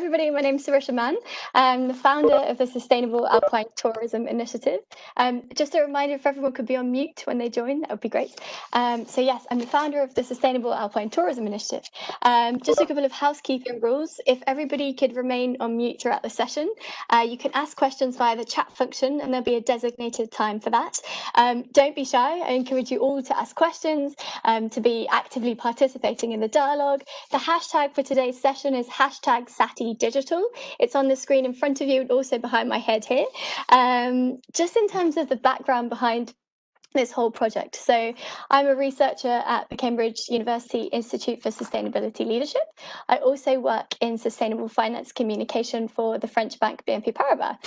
everybody, my name is Sarisher Mann. I'm the founder of the Sustainable Alpine Tourism Initiative. Just a reminder, if everyone could be on mute when they join, that would be great. So yes, I'm the founder of the Sustainable Alpine Tourism Initiative. Just a couple of housekeeping rules. If everybody could remain on mute throughout the session, you can ask questions via the chat function and there'll be a designated time for that. Don't be shy. I encourage you all to ask questions, to be actively participating in the dialogue. The hashtag for today's session is hashtag SATI Digital. It's on the screen in front of you and also behind my head here. Just in terms of the background behind this whole project. So I'm a researcher at the Cambridge University Institute for Sustainability Leadership. I also work in sustainable finance communication for the French bank BNP Paribas.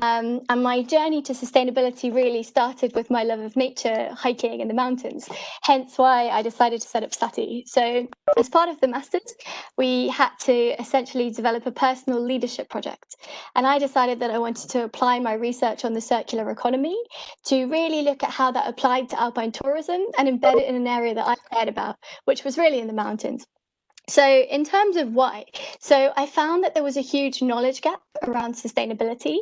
And my journey to sustainability really started with my love of nature, hiking in the mountains, hence why I decided to set up SATI. So as part of the Masters, we had to essentially develop a personal leadership project. And I decided that I wanted to apply my research on the circular economy to really look at how that applied to alpine tourism and embed it in an area that I cared about, which was really in the mountains. So in terms of why, so I found that there was a huge knowledge gap around sustainability,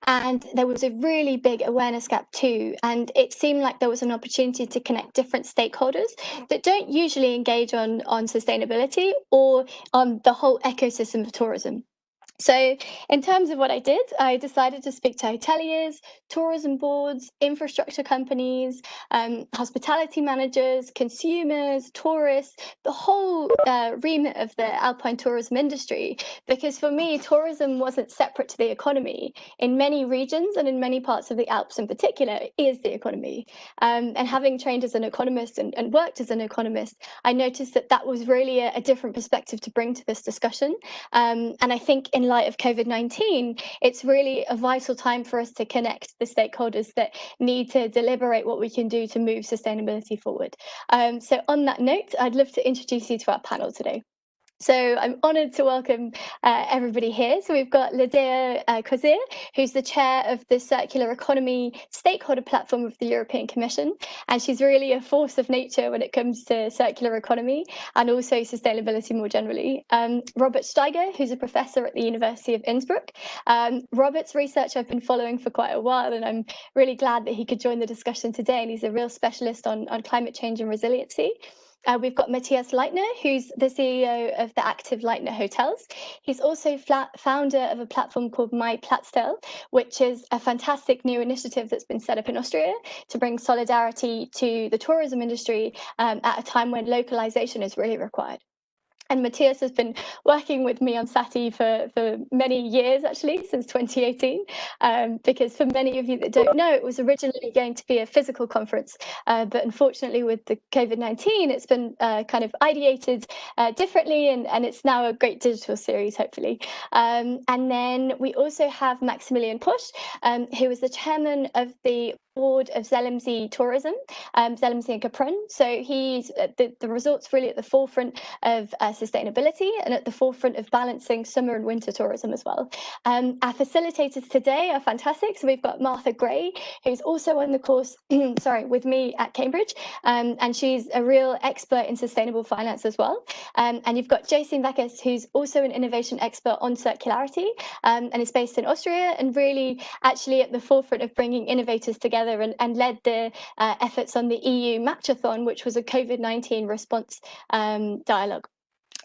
and there was a really big awareness gap too. And it seemed like there was an opportunity to connect different stakeholders that don't usually engage on sustainability or on the whole ecosystem of tourism. So in terms of what I did, I decided to speak to hoteliers, tourism boards, infrastructure companies, hospitality managers, consumers, tourists, the whole remit of the alpine tourism industry. Because for me, tourism wasn't separate to the economy. In many regions and in many parts of the Alps in particular, it is the economy. And having trained as an economist and worked as an economist, I noticed that that was really a different perspective to bring to this discussion. And I think in light of COVID-19, it's really a vital time for us to connect the stakeholders that need to deliberate what we can do to move sustainability forward. So on that note, I'd love to introduce you to our panel today. So I'm honoured to welcome everybody here. So we've got Ladeja Kosir, who's the chair of the Circular Economy Stakeholder Platform of the European Commission. And she's really a force of nature when it comes to circular economy and also sustainability more generally. Robert Steiger, who's a professor at the University of Innsbruck. Robert's research I've been following for quite a while, and I'm really glad that he could join the discussion today. And he's a real specialist on climate change and resiliency. We've got Matthias, Leitner, who's the CEO of the active Leitner hotels. He's also founder of a platform called Myplatzerl, which is a fantastic new initiative that's been set up in Austria to bring solidarity to the tourism industry at a time when localization is really required. And Matthias has been working with me on SATI for many years, actually, since 2018, because for many of you that don't know, it was originally going to be a physical conference, but unfortunately with the COVID-19, it's been kind of ideated differently, and it's now a great digital series, hopefully. And then we also have Maximilian Posch, who is the chairman of the Board of Resiliency Tourism, Resiliency and Capron. So he's the results really at the forefront of sustainability and at the forefront of balancing summer and winter tourism as well. Our facilitators today are fantastic. So we've got Martha Gray, who's also on the course, with me at Cambridge, and she's a real expert in sustainable finance as well. And you've got Jason Vekas, who's also an innovation expert on circularity, and is based in Austria and really actually at the forefront of bringing innovators together and led the efforts on the EU Matchathon, which was a COVID-19 response dialogue.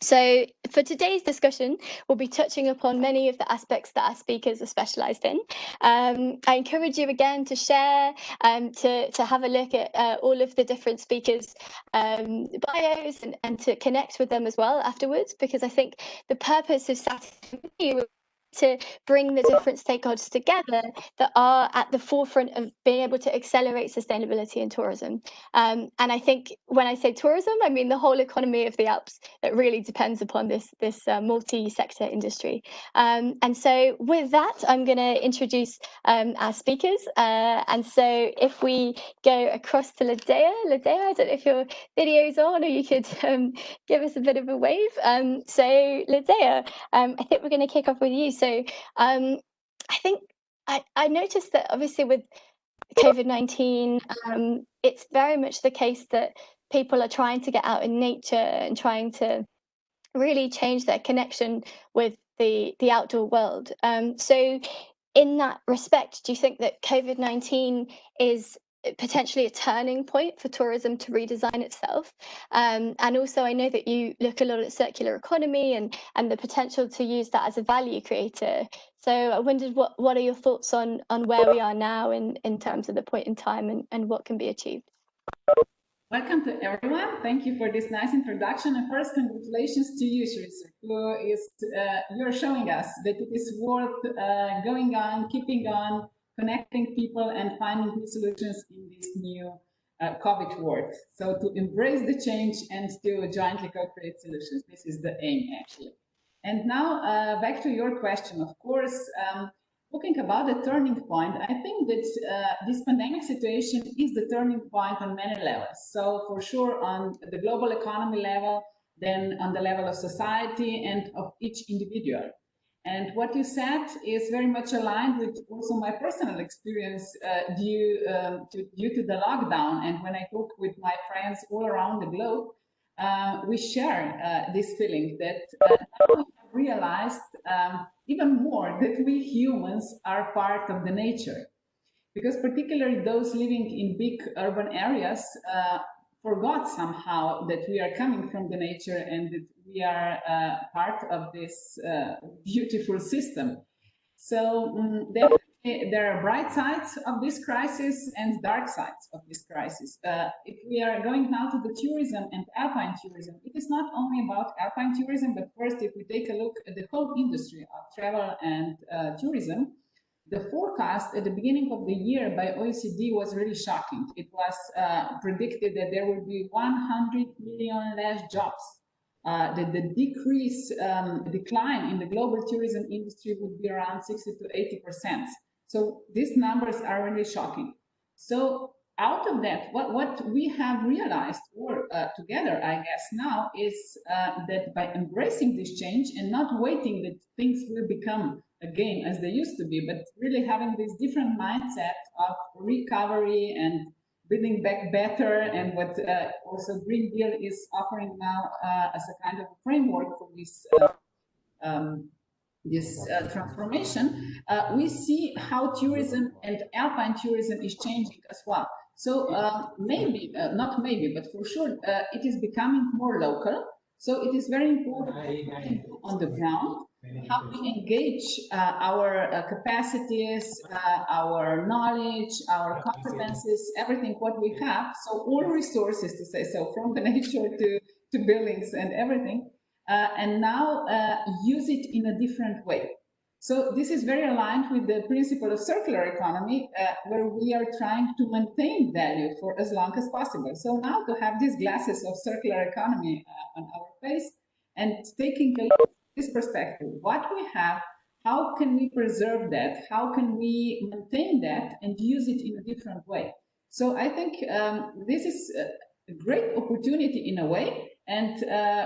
So for today's discussion, we'll be touching upon many of the aspects that our speakers are specialised in. I encourage you again to share, to have a look at all of the different speakers' bios and to connect with them as well afterwards, because I think the purpose of SATI to bring the different stakeholders together that are at the forefront of being able to accelerate sustainability in tourism. And I think when I say tourism, I mean the whole economy of the Alps that really depends upon this multi-sector industry. And so with that, I'm going to introduce our speakers. And so if we go across to Ladeja, I don't know if your video's on or you could give us a bit of a wave. So Ladeja, I think we're going to kick off with you. So I think I noticed that obviously with COVID-19, it's very much the case that people are trying to get out in nature and trying to really change their connection with the outdoor world. So in that respect, do you think that COVID-19 is potentially a turning point for tourism to redesign itself? And also, I know that you look a lot at circular economy and the potential to use that as a value creator. So I wondered what are your thoughts on where we are now in terms of the point in time and what can be achieved? Welcome to everyone. Thank you for this nice introduction. And first, congratulations to you, Sarisher, who is you're showing us that it is worth going on, keeping on, connecting people, and finding new solutions in this new COVID world. So to embrace the change and to jointly co-create solutions. This is the aim, actually. And now back to your question. Of course. Talking about the turning point, I think that this pandemic situation is the turning point on many levels. So for sure on the global economy level, then on the level of society and of each individual. And what you said is very much aligned with also my personal experience due to the lockdown. And when I talk with my friends all around the globe, we share this feeling that now we have realized even more that we humans are part of the nature, because particularly those living in big urban areas forgot somehow that we are coming from the nature and that we are part of this beautiful system. So definitely there are bright sides of this crisis and dark sides of this crisis. If we are going now to the tourism and alpine tourism, it is not only about alpine tourism, but first if we take a look at the whole industry of travel and tourism, the forecast at the beginning of the year by OECD was really shocking. It was predicted that there will be 100 million less jobs. That the decline in the global tourism industry would be around 60 to 80%. So these numbers are really shocking. So out of that, what we have realized together, I guess now, is that by embracing this change and not waiting that things will become again as they used to be, but really having this different mindset of recovery and building back better, and what also Green Deal is offering now as a kind of framework for this transformation, we see how tourism and alpine tourism is changing as well. So maybe, not maybe, but for sure, it is becoming more local. So it is very important on the ground how we engage our capacities, our knowledge, our competencies, everything what we have. So all resources, to say so, from the nature to buildings and everything, and now use it in a different way. So this is very aligned with the principle of circular economy, where we are trying to maintain value for as long as possible. So now to have these glasses of circular economy on our face and taking a look at this perspective, what we have, how can we preserve that? How can we maintain that and use it in a different way? So I think this is a great opportunity in a way. And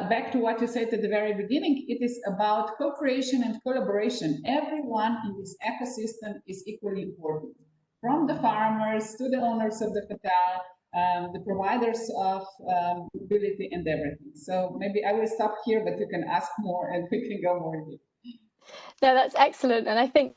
back to what you said at the very beginning, it is about co-creation and collaboration. Everyone in this ecosystem is equally important, from the farmers to the owners of the hotel, the providers of mobility and everything. So maybe I will stop here, but you can ask more and we can go more deep. No, that's excellent. And I think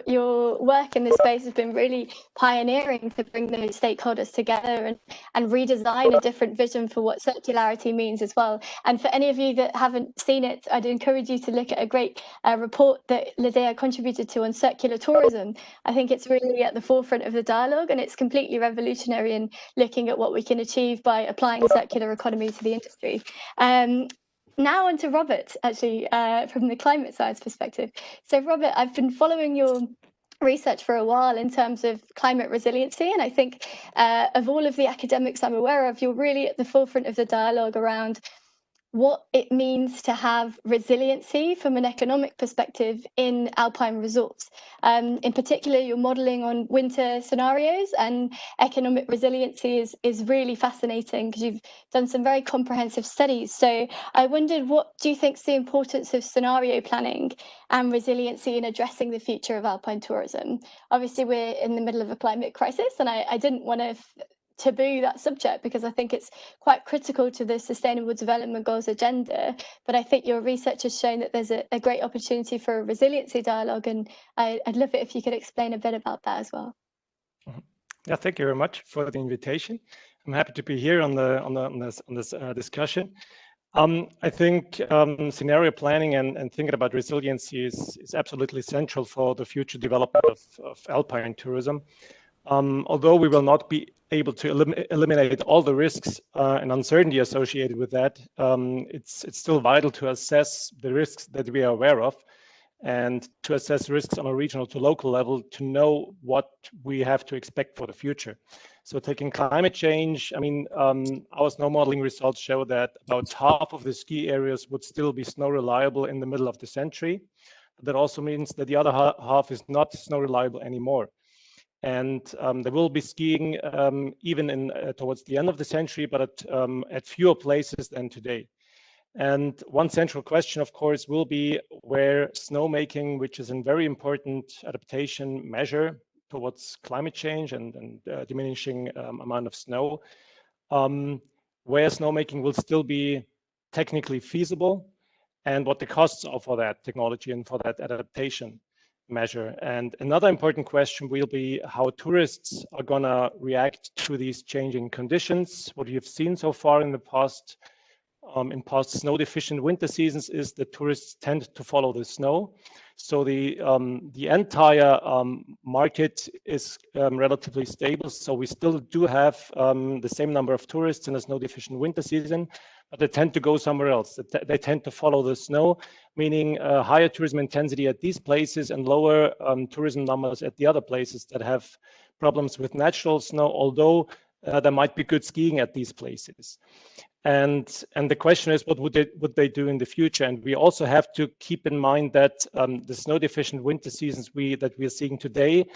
your work in this space has been really pioneering to bring those stakeholders together and redesign a different vision for what circularity means as well. And for any of you that haven't seen it, I'd encourage you to look at a great report that Ladeja contributed to on circular tourism. I think it's really at the forefront of the dialogue, and it's completely revolutionary in looking at what we can achieve by applying circular economy to the industry. Now on to Robert, actually, from the climate science perspective. So Robert, I've been following your research for a while in terms of climate resiliency, and I think of all of the academics I'm aware of, you're really at the forefront of the dialogue around what it means to have resiliency from an economic perspective in alpine resorts. In particular, you're modelling on winter scenarios, and economic resiliency is really fascinating because you've done some very comprehensive studies. So I wondered, what do you think is the importance of scenario planning and resiliency in addressing the future of alpine tourism? Obviously, we're in the middle of a climate crisis, and I didn't want to taboo that subject, because I think it's quite critical to the Sustainable Development Goals agenda. But I think your research has shown that there's a great opportunity for a resiliency dialogue, and I'd love it if you could explain a bit about that as well. Yeah, thank you very much for the invitation. I'm happy to be here on this discussion. I think scenario planning and thinking about resiliency is absolutely central for the future development of alpine tourism. Although we will not be able to eliminate all the risks and uncertainty associated with that, it's still vital to assess the risks that we are aware of, and to assess risks on a regional to local level to know what we have to expect for the future. So taking climate change, I mean, our snow modeling results show that about half of the ski areas would still be snow reliable in the middle of the century. That also means that the other half is not snow reliable anymore. And there will be skiing even towards the end of the century, but at fewer places than today. And one central question, of course, will be where snowmaking, which is a very important adaptation measure towards climate change and diminishing amount of snow, where snowmaking will still be technically feasible, and what the costs are for that technology and for that adaptation measure. And another important question will be how tourists are going to react to these changing conditions. What we have seen so far in the past snow deficient winter seasons is that tourists tend to follow the snow. So the entire market is relatively stable. So we still do have the same number of tourists in a snow deficient winter season, but they tend to go somewhere else. They tend to follow the snow, meaning higher tourism intensity at these places and lower tourism numbers at the other places that have problems with natural snow, although there might be good skiing at these places. And the question is, what would they do in the future? And we also have to keep in mind that the snow deficient winter seasons that we are seeing today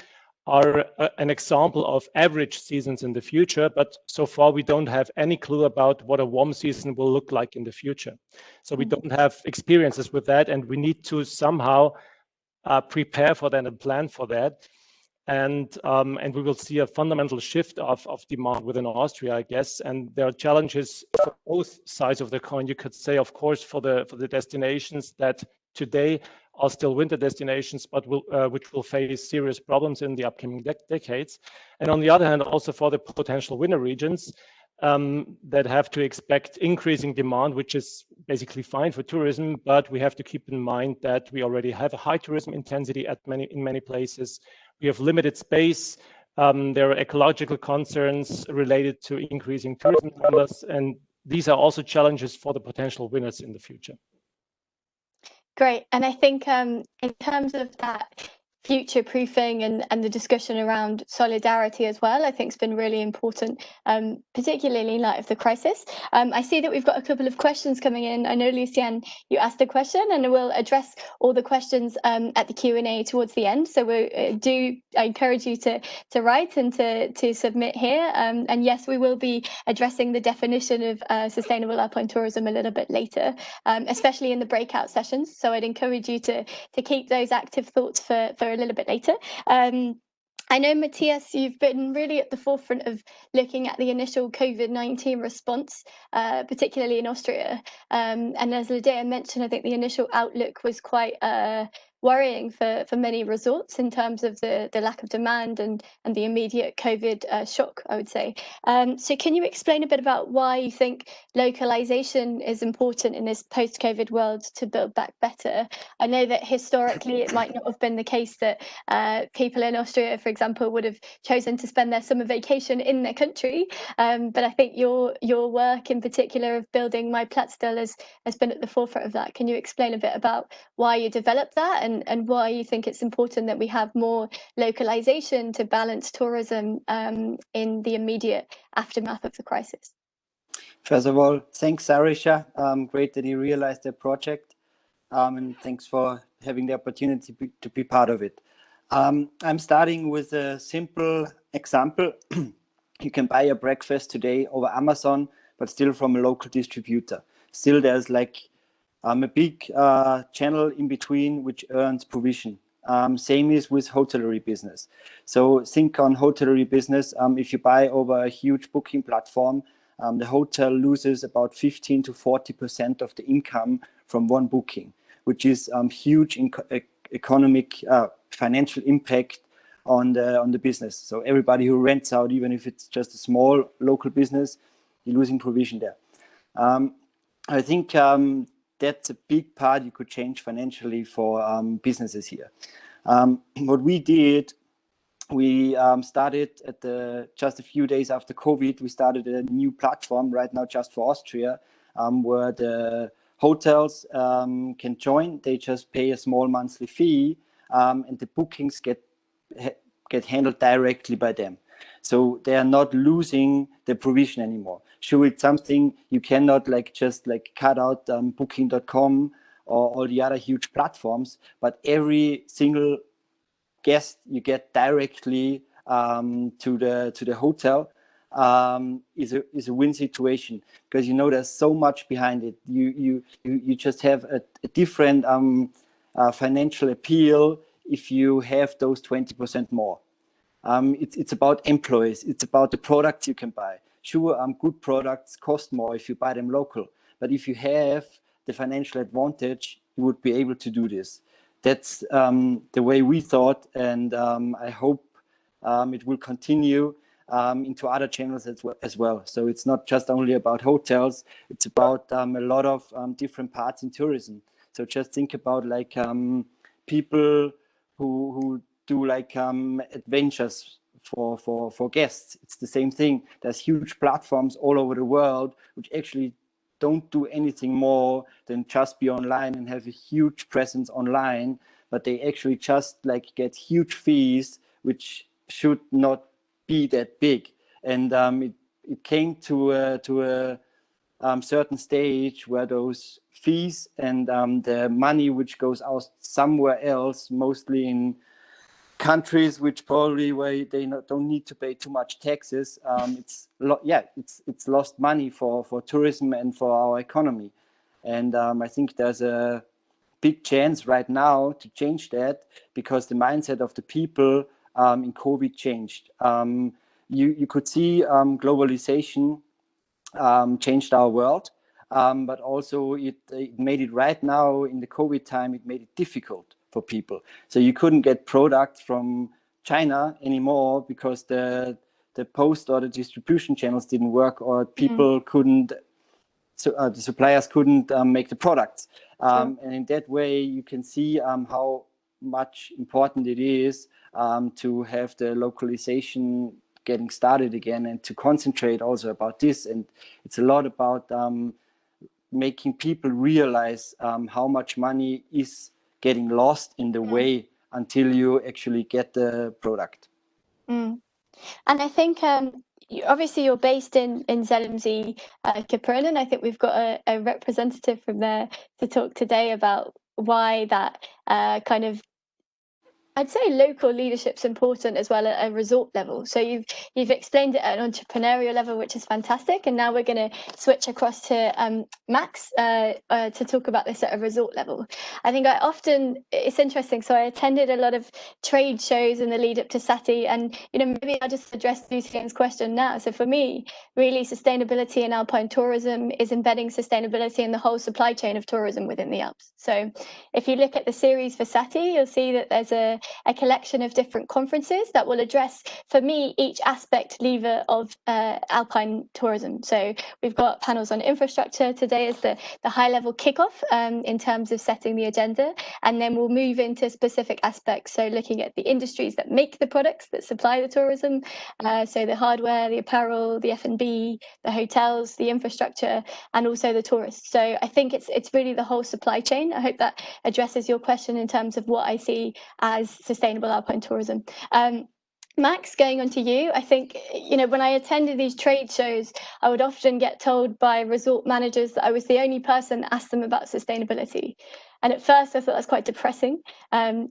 are an example of average seasons in the future, but so far we don't have any clue about what a warm season will look like in the future. So we don't have experiences with that, and we need to somehow prepare for that and plan for that. And we will see a fundamental shift of demand within Austria, I guess. And there are challenges for both sides of the coin. You could say, of course, for the destinations that today are still winter destinations, but which will face serious problems in the upcoming decades. And on the other hand, also for the potential winter regions that have to expect increasing demand, which is basically fine for tourism. But we have to keep in mind that we already have a high tourism intensity in many places. We have limited space. There are ecological concerns related to increasing tourism numbers, and these are also challenges for the potential winners in the future. Great. And I think in terms of that future proofing and the discussion around solidarity as well, I think has been really important, particularly in light of the crisis. I see that we've got a couple of questions coming in. I know, Lucian, you asked a question, and we'll address all the questions at the Q&A towards the end. So I encourage you to write and to submit here. And yes, we will be addressing the definition of sustainable alpine tourism a little bit later, especially in the breakout sessions. So I'd encourage you to keep those active thoughts for a little bit later. I know, Matthias, you've been really at the forefront of looking at the initial COVID-19 response, particularly in Austria. And as Ladeja mentioned, I think the initial outlook was quite worrying for many resorts in terms of the lack of demand and the immediate COVID shock, I would say. So can you explain a bit about why you think localization is important in this post-COVID world to build back better? I know that historically it might not have been the case that people in Austria, for example, would have chosen to spend their summer vacation in their country. But I think your work in particular of building Myplatzerl has been at the forefront of that. Can you explain a bit about why you developed that and why you think it's important that we have more localization to balance tourism in the immediate aftermath of the crisis? First of all, thanks, Sarisher. Great that you realized the project, and thanks for having the opportunity to be part of it. I'm starting with a simple example. You can buy a breakfast today over Amazon, but still from a local distributor. Still, there's like a big channel in between which earns provision. Same is with hotelery business. So think on hotelery business. If you buy over a huge booking platform, the hotel loses about 15 to 40% of the income from one booking, which is huge economic financial impact on the business. So everybody who rents out, even if it's just a small local business, you're losing provision there. I think that's a big part you could change financially for businesses here. What we did, we started just a few days after COVID, we started a new platform right now just for Austria, where the hotels can join. They just pay a small monthly fee, and the bookings get handled directly by them. So they are not losing the provision anymore. Sure, it's something you cannot just cut out booking.com or all the other huge platforms, but every single guest you get directly to the hotel is a win situation, because there's so much behind it. You just have a different financial appeal if you have those 20% more. It's about employees. It's about the products you can buy. Sure, good products cost more if you buy them local, but if you have the financial advantage, you would be able to do this. That's the way we thought, and I hope it will continue into other channels as well. So it's not just only about hotels, it's about a lot of different parts in tourism. So just think about people who do adventures for guests. It's the same thing. There's huge platforms all over the world which actually don't do anything more than just be online and have a huge presence online, but they actually just get huge fees, which should not be that big. And it came to a certain stage where those fees and the money which goes out somewhere else, mostly in countries which probably where they don't need to pay too much taxes, it's lost money for tourism and for our economy. And I think there's a big chance right now to change that, because the mindset of the people in COVID changed. You could see globalization changed our world, but also it made it right now in the COVID time, it made it difficult for people. So you couldn't get products from China anymore because the post or the distribution channels didn't work, or people couldn't, so the suppliers couldn't make the products. And in that way, you can see how much important it is to have the localization getting started again, and to concentrate also about this. And it's a lot about making people realize how much money is getting lost in the way until you actually get the product. And I think obviously you're based in Zelmsee, Capernaum. I think we've got a representative from there to talk today about why that kind of, I'd say, local leadership's important as well at a resort level. So you've explained it at an entrepreneurial level, which is fantastic. And now we're going to switch across to Max to talk about this at a resort level. I think it's interesting. So I attended a lot of trade shows in the lead up to SATI, and maybe I'll just address Lucien's question now. So for me, really, sustainability in alpine tourism is embedding sustainability in the whole supply chain of tourism within the Alps. So if you look at the series for SATI, you'll see that there's a collection of different conferences that will address, for me, each lever of alpine tourism. So we've got panels on infrastructure. Today is the high-level kickoff in terms of setting the agenda, and then we'll move into specific aspects. So looking at the industries that make the products that supply the tourism, so the hardware, the apparel, the F&B, the hotels, the infrastructure, and also the tourists. So I think it's really the whole supply chain. I hope that addresses your question in terms of what I see as sustainable alpine tourism. Max, going on to you, I think, when I attended these trade shows, I would often get told by resort managers that I was the only person that asked them about sustainability. And at first I thought that's quite depressing,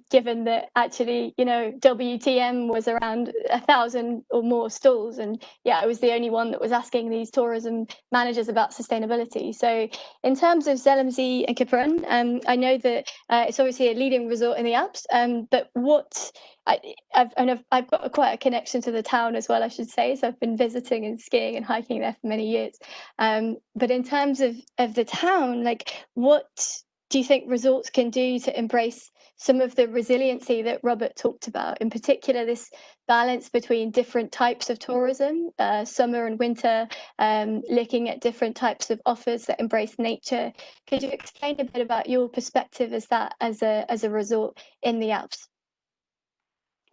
given that actually, you know, WTM was around 1,000 or more stalls. And yeah, I was the only one that was asking these tourism managers about sustainability. So in terms of Zellamsee and Kaprun, I know that it's obviously a leading resort in the Alps, but what I've got quite a connection to the town as well, I should say. So I've been visiting and skiing and hiking there for many years. But in terms of the town, like, what do you think resorts can do to embrace some of the resiliency that Robert talked about, in particular this balance between different types of tourism, summer and winter, looking at different types of offers that embrace nature? Could you explain a bit about your perspective as a resort in the Alps?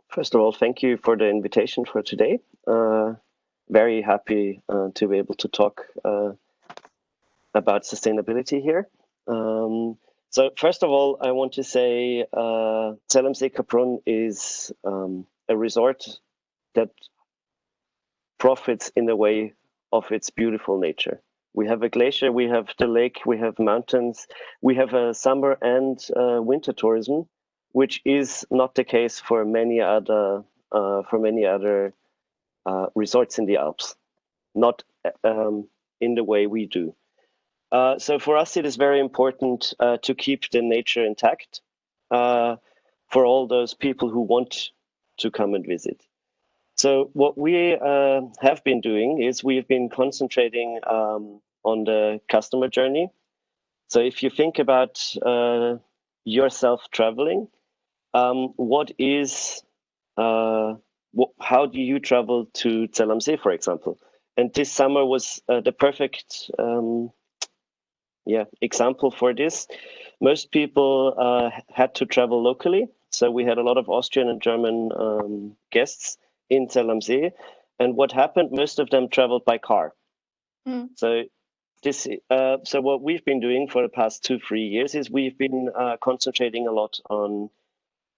First of all, thank you for the invitation for today. Very happy to be able to talk about sustainability here. So first of all, I want to say Zellamsee Kaprun is a resort that profits in the way of its beautiful nature. We have a glacier, we have the lake, we have mountains, we have a summer and winter tourism, which is not the case for many other resorts in the Alps, not in the way we do. So for us, it is very important to keep the nature intact for all those people who want to come and visit. So what we have been doing is we've been concentrating on the customer journey. So if you think about yourself traveling, how do you travel to Zellamsee, for example? And this summer was the perfect example for this. Most people had to travel locally. So we had a lot of Austrian and German guests in Zellamsee. And what happened, most of them traveled by car. Mm. So what we've been doing for the past 2-3 years is we've been concentrating a lot on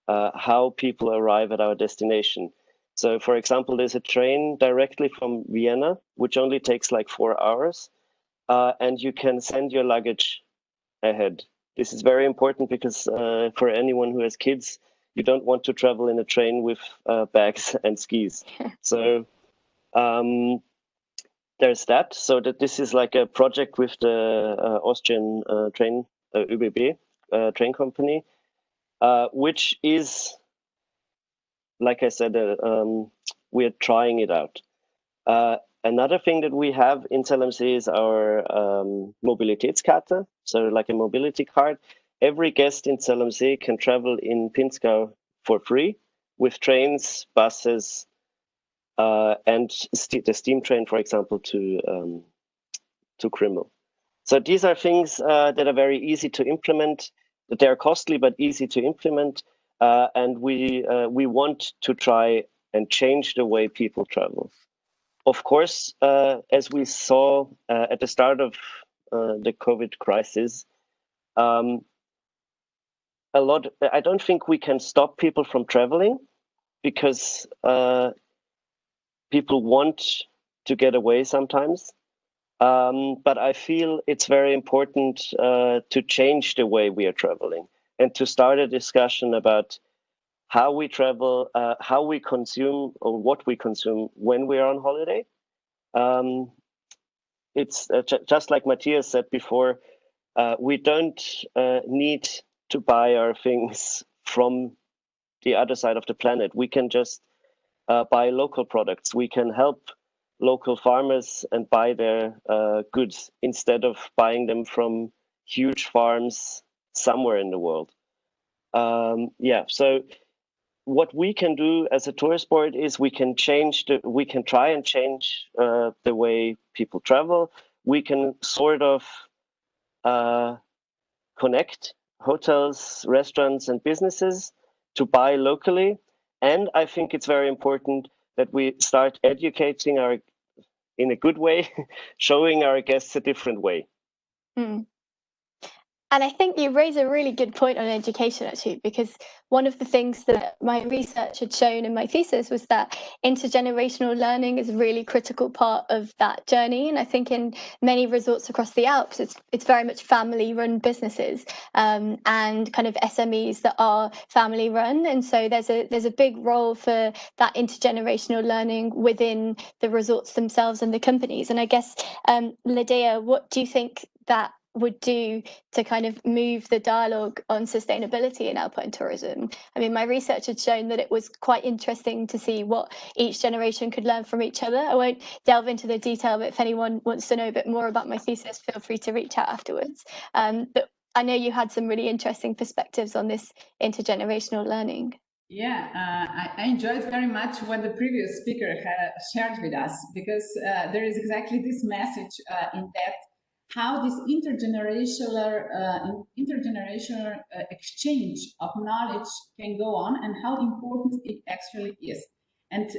how people arrive at our destination. So for example, there's a train directly from Vienna, which only takes like 4 hours. And you can send your luggage ahead. This is very important because for anyone who has kids, you don't want to travel in a train with bags and skis. So there's that. So that this is like a project with the Austrian train, ÖBB train company, which is, like I said, we're trying it out. Another thing that we have in Zellamsee is our Mobilitätskarte, so like a mobility card. Every guest in Zellamsee can travel in Pinzgau for free with trains, buses, and the steam train, for example, to Krimmel. So these are things that are very easy to implement. They are costly but easy to implement, and we want to try and change the way people travel. Of course, as we saw at the start of the COVID crisis, I don't think we can stop people from traveling because people want to get away sometimes. But I feel it's very important to change the way we are traveling and to start a discussion about how we travel, how we consume, or what we consume when we are on holiday. It's just like Matthias said before, we don't need to buy our things from the other side of the planet. We can just buy local products. We can help local farmers and buy their goods instead of buying them from huge farms somewhere in the world. So what we can do as a tourist board is we can try and change the way people travel. We can sort of connect hotels, restaurants, and businesses to buy locally. And I think it's very important that we start educating in a good way, showing our guests a different way. Mm. And I think you raise a really good point on education, actually, because one of the things that my research had shown in my thesis was that intergenerational learning is a really critical part of that journey. And I think in many resorts across the Alps, it's very much family-run businesses and kind of SMEs that are family-run. And so there's a big role for that intergenerational learning within the resorts themselves and the companies. And I guess, Ladeja, what do you think that would do to kind of move the dialogue on sustainability in alpine tourism? I mean, my research had shown that it was quite interesting to see what each generation could learn from each other. I won't delve into the detail, but if anyone wants to know a bit more about my thesis, feel free to reach out afterwards. But I know you had some really interesting perspectives on this intergenerational learning. Yeah, I enjoyed very much what the previous speaker had shared with us, because there is exactly this message in that how this intergenerational exchange of knowledge can go on and how important it actually is. And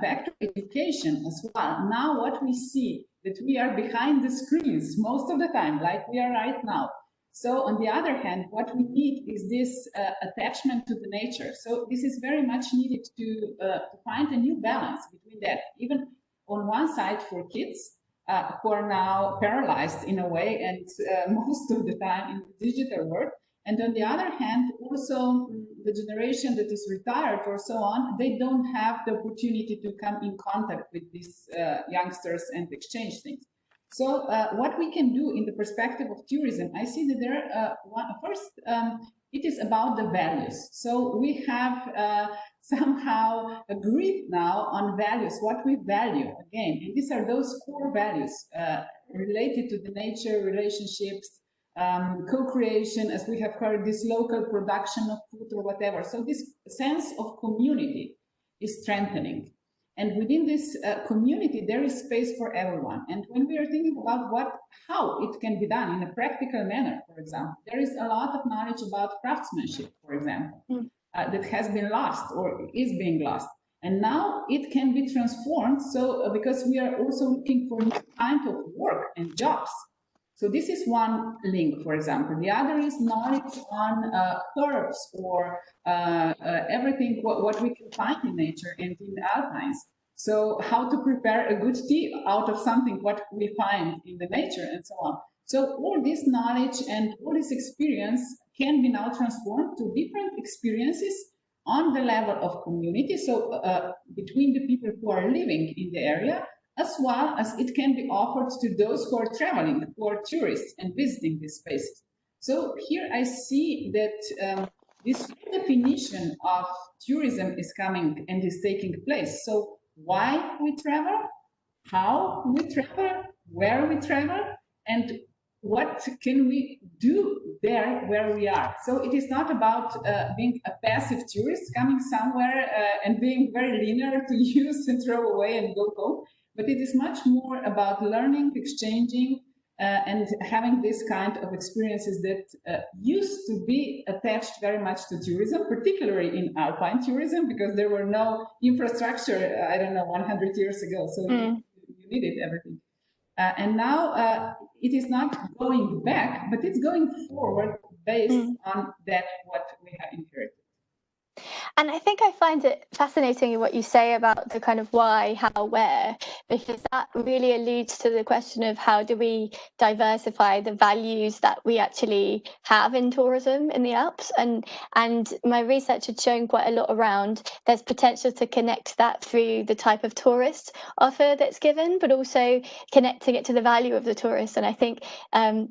back to education as well. Now what we see that we are behind the screens most of the time, like we are right now. So on the other hand, what we need is this attachment to the nature. So this is very much needed to find a new balance between that, even on one side for kids, who are now paralyzed in a way and most of the time in the digital world. And on the other hand, also the generation that is retired or so on, they don't have the opportunity to come in contact with these youngsters and exchange things. So what we can do in the perspective of tourism, I see that there, first, it is about the values. So we have somehow agreed now on values, what we value again. And these are those core values related to the nature, relationships, co-creation, as we have heard, this local production of food or whatever. So this sense of community is strengthening. And within this community, there is space for everyone. And when we are thinking about how it can be done in a practical manner, for example, there is a lot of knowledge about craftsmanship, for example, that has been lost or is being lost. And now it can be transformed. So because we are also looking for new kind of work and jobs. So this is one link, for example. The other is knowledge on herbs or everything what we can find in nature and in the Alpines. So how to prepare a good tea out of something what we find in the nature and so on. So all this knowledge and all this experience can be now transformed to different experiences on the level of community. So between the people who are living in the area, as well as it can be offered to those who are traveling, who are tourists and visiting these spaces. So here I see that this definition of tourism is coming and is taking place. So why we travel, how we travel, where we travel, and what can we do there where we are. So it is not about being a passive tourist coming somewhere and being very linear to use and throw away and go home. But it is much more about learning, exchanging, and having this kind of experiences that used to be attached very much to tourism, particularly in alpine tourism, because there were no infrastructure, I don't know, 100 years ago. So you needed everything. And now it is not going back, but it's going forward based on that what we have inherited. And I think I find it fascinating what you say about the kind of why, how, where, because that really alludes to the question of how do we diversify the values that we actually have in tourism in the Alps. And my research had shown quite a lot around there's potential to connect that through the type of tourist offer that's given, but also connecting it to the value of the tourist. And I think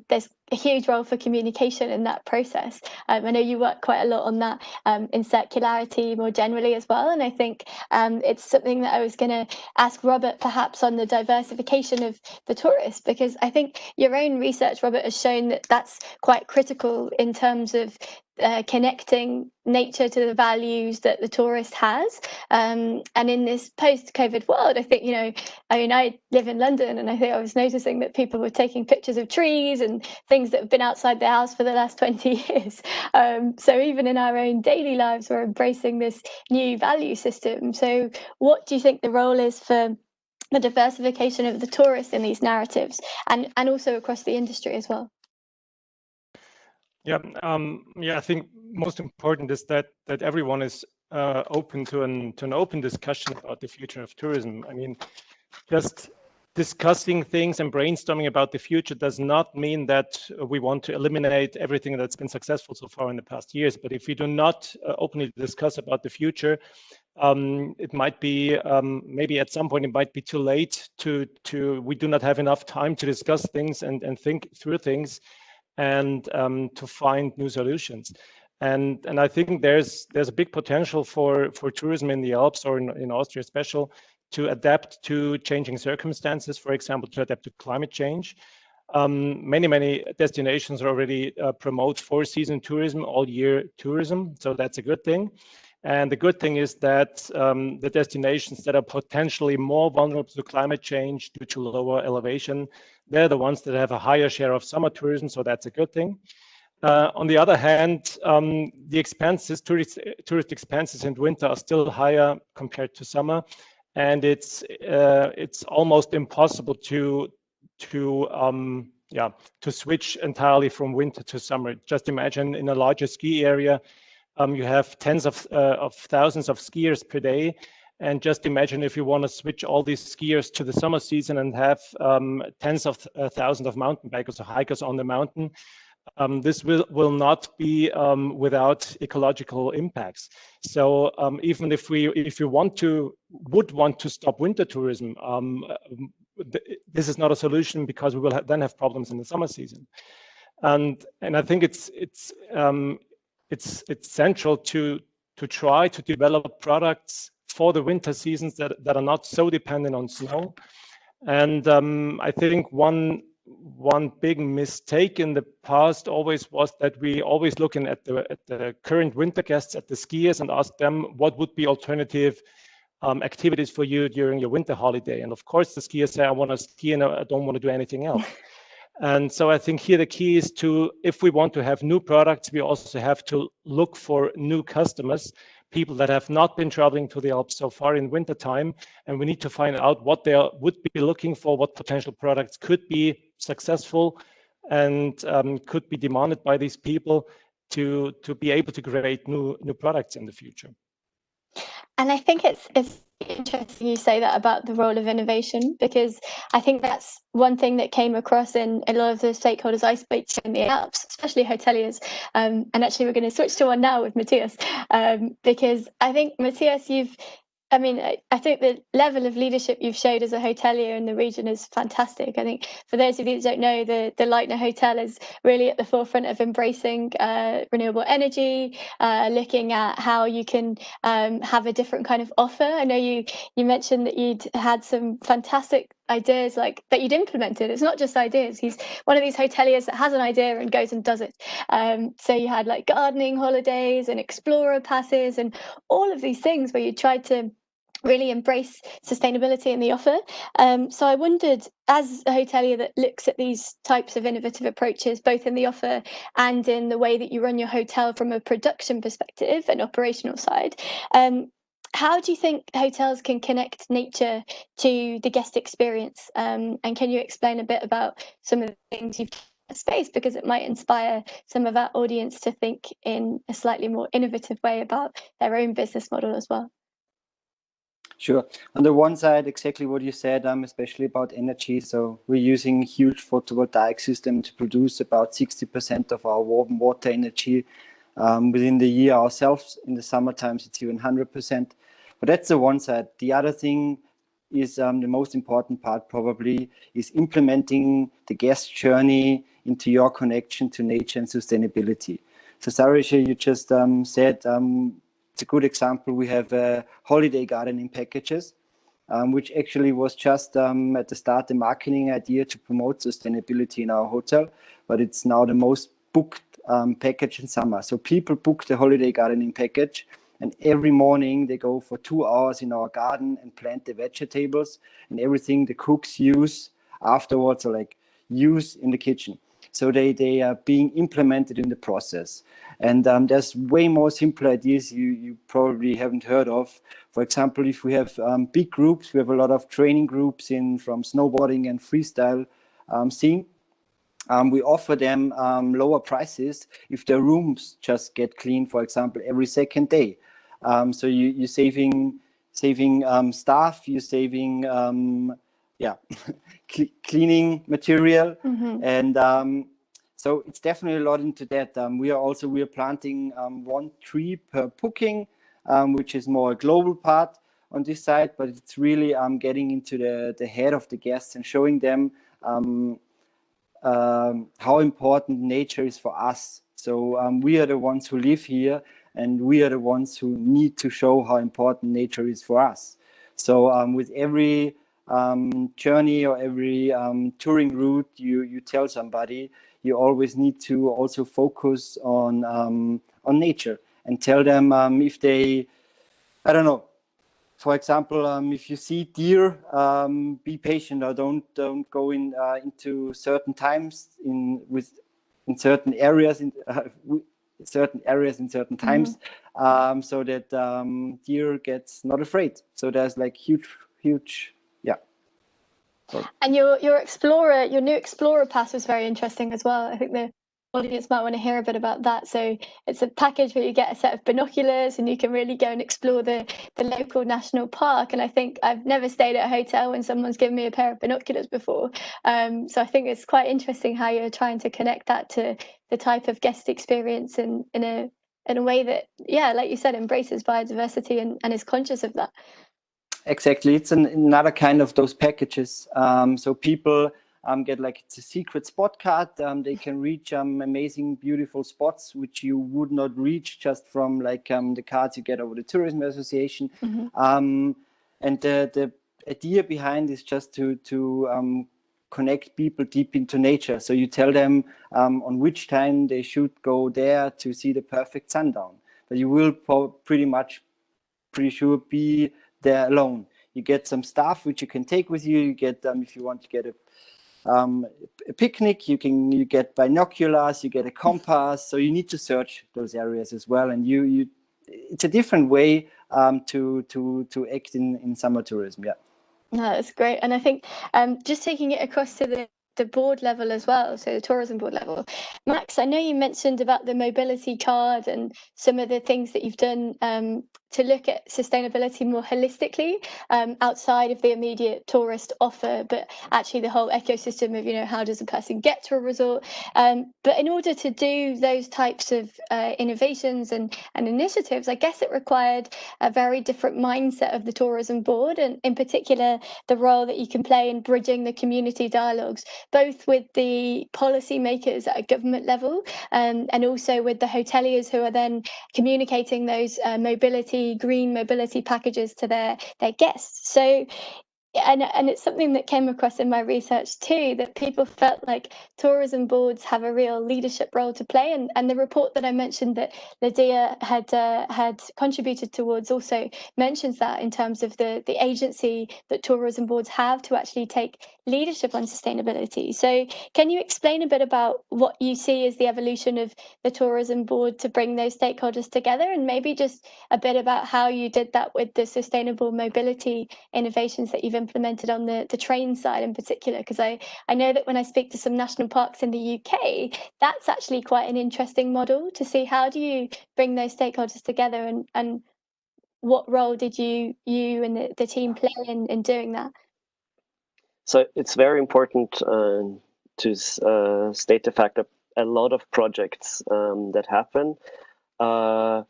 there's a huge role for communication in that process. I know you work quite a lot on that in circularity more generally as well. And I think it's something that I was going to ask Robert perhaps on the diversification of the tourist, because I think your own research, Robert, has shown that that's quite critical in terms of connecting nature to the values that the tourist has. And in this post-COVID world, I think, I live in London, and I think I was noticing that people were taking pictures of trees and things that have been outside their house for the last 20 years. So even in our own daily lives, we're embracing this new value system. So what do you think the role is for the diversification of the tourist in these narratives and also across the industry as well? Yeah, I think most important is that everyone is open to an open discussion about the future of tourism. I mean, just discussing things and brainstorming about the future does not mean that we want to eliminate everything that's been successful so far in the past years. But if we do not openly discuss about the future, it might be maybe at some point it might be too late to we do not have enough time to discuss things and think through things and to find new solutions. And I think there's a big potential for tourism in the Alps, or in Austria special, to adapt to changing circumstances, for example, to adapt to climate change. Many destinations already promote 4-season tourism, all year tourism, so that's a good thing. And the good thing is that the destinations that are potentially more vulnerable to climate change due to lower elevation, they're the ones that have a higher share of summer tourism, so that's a good thing. On the other hand, the expenses, tourist expenses in winter are still higher compared to summer, and it's almost impossible to switch entirely from winter to summer. Just imagine in a larger ski area, you have tens of thousands of skiers per day. And just imagine if you want to switch all these skiers to the summer season and have tens of thousands of mountain bikers or hikers on the mountain. This will not be without ecological impacts. So even if we would want to stop winter tourism, this is not a solution, because we will then have problems in the summer season. And I think it's central to try to develop products for the winter seasons that are not so dependent on snow. And I think one big mistake in the past always was that we always looking at the current winter guests, at the skiers, and ask them what would be alternative activities for you during your winter holiday. And of course, the skiers say, I want to ski and I don't want to do anything else. And so I think here the key is if we want to have new products, we also have to look for new customers, people that have not been traveling to the Alps so far in wintertime. And we need to find out what they would be looking for, what potential products could be successful and could be demanded by these people to be able to create new products in the future. And I think it's interesting you say that about the role of innovation, because I think that's one thing that came across in a lot of the stakeholders I spoke to in the Alps, especially hoteliers. And actually, we're going to switch to one now with Matthias, because I think, Matthias, I think the level of leadership you've showed as a hotelier in the region is fantastic. I think for those of you that don't know, the Leitner Hotel is really at the forefront of embracing renewable energy, looking at how you can have a different kind of offer. I know you mentioned that you'd had some fantastic ideas that you'd implemented. It's not just ideas. He's one of these hoteliers that has an idea and goes and does it. So you had gardening holidays and explorer passes and all of these things where you tried to really embrace sustainability in the offer. So I wondered, as a hotelier that looks at these types of innovative approaches, both in the offer and in the way that you run your hotel from a production perspective and operational side, how do you think hotels can connect nature to the guest experience? And can you explain a bit about some of the things you've done in space, because it might inspire some of our audience to think in a slightly more innovative way about their own business model as well? Sure. On the one side, exactly what you said, especially about energy. So we're using a huge photovoltaic system to produce about 60% of our warm water energy within the year ourselves. In the summer times, it's even 100%. But that's the one side. The other thing is the most important part probably is implementing the guest journey into your connection to nature and sustainability. So Sarisher, you just said, it's a good example. We have holiday gardening packages, which actually was just at the start the marketing idea to promote sustainability in our hotel, but it's now the most booked package in summer. So people book the holiday gardening package, and every morning they go for 2 hours in our garden and plant the vegetables and everything the cooks use afterwards, or use in the kitchen. So they are being implemented in the process. And there's way more simple ideas you probably haven't heard of. For example, if we have big groups, we have a lot of training groups from snowboarding and freestyle scene. we offer them lower prices if their rooms just get cleaned, for example, every second day. So you're saving staff, you're saving cleaning material, and so it's definitely a lot into that. We are planting 1 tree per booking, which is more a global part on this side, but it's really getting into the head of the guests and showing them how important nature is for us. So we are the ones who live here, and we are the ones who need to show how important nature is for us. So with every journey or every touring route you tell somebody, you always need to also focus on nature and tell them if they, I don't know, for example, if you see deer, be patient, or don't go into certain times in certain areas in certain times, so that deer gets not afraid. So there's like huge, yeah. So. And your new explorer pass was very interesting as well. I think the audience might want to hear a bit about that. So it's a package where you get a set of binoculars and you can really go and explore the local national park. And I think I've never stayed at a hotel when someone's given me a pair of binoculars before. So I think it's quite interesting how you're trying to connect that to the type of guest experience in a way that, yeah, like you said, embraces biodiversity and is conscious of that. Exactly, it's another kind of those packages. So people get like, it's a secret spot card. They can reach amazing, beautiful spots which you would not reach just from like the cards you get over the tourism association. And the idea behind is just to connect people deep into nature. So you tell them on which time they should go there to see the perfect sundown. But you will pretty sure be there alone. You get some stuff which you can take with you. You get if you want to get a picnic, you get binoculars, you get a compass. So you need to search those areas as well. And it's a different way to act in summer tourism. Yeah. No, that's great. And I think just taking it across to the board level as well, so the tourism board level. Max, I know you mentioned about the mobility card and some of the things that you've done to look at sustainability more holistically outside of the immediate tourist offer, but actually the whole ecosystem of, how does a person get to a resort? But in order to do those types of innovations and initiatives, I guess it required a very different mindset of the tourism board, and in particular, the role that you can play in bridging the community dialogues, both with the policymakers at a government level and also with the hoteliers who are then communicating those green mobility packages to their guests. So and it's something that came across in my research too, that people felt like tourism boards have a real leadership role to play. And the report that I mentioned that Ladeja had contributed towards also mentions that in terms of the agency that tourism boards have to actually take leadership on sustainability. So can you explain a bit about what you see as the evolution of the tourism board to bring those stakeholders together, and maybe just a bit about how you did that with the sustainable mobility innovations that you've implemented on the train side in particular? Because I know that when I speak to some national parks in the UK, that's actually quite an interesting model to see how do you bring those stakeholders together, and what role did you and the team play in doing that? So it's very important to state the fact that a lot of projects that happen are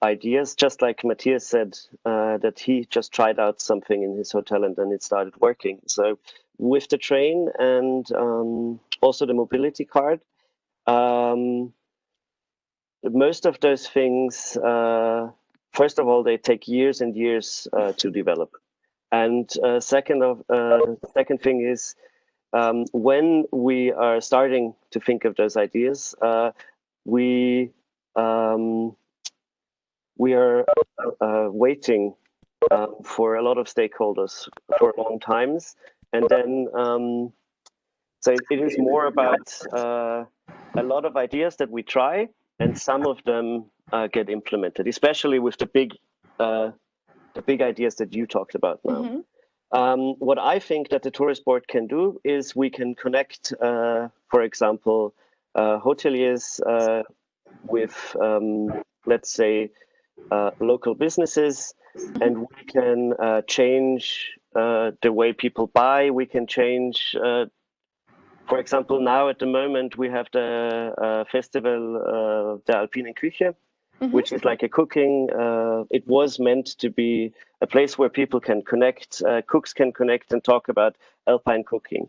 ideas, just like Matthias said, that he just tried out something in his hotel and then it started working. So with the train and also the mobility card, most of those things, first of all, they take years and years to develop. And second thing is, when we are starting to think of those ideas, we are waiting for a lot of stakeholders for long times, and then so it is more about a lot of ideas that we try, and some of them get implemented, especially with the big ideas that you talked about now. What I think that the tourist board can do is we can connect, for example, hoteliers with, let's say, local businesses, and we can change the way people buy. We can change, for example, now at the moment we have the festival, the Alpine Küche, which is like a cooking. It was meant to be a place where people can connect, cooks can connect and talk about alpine cooking.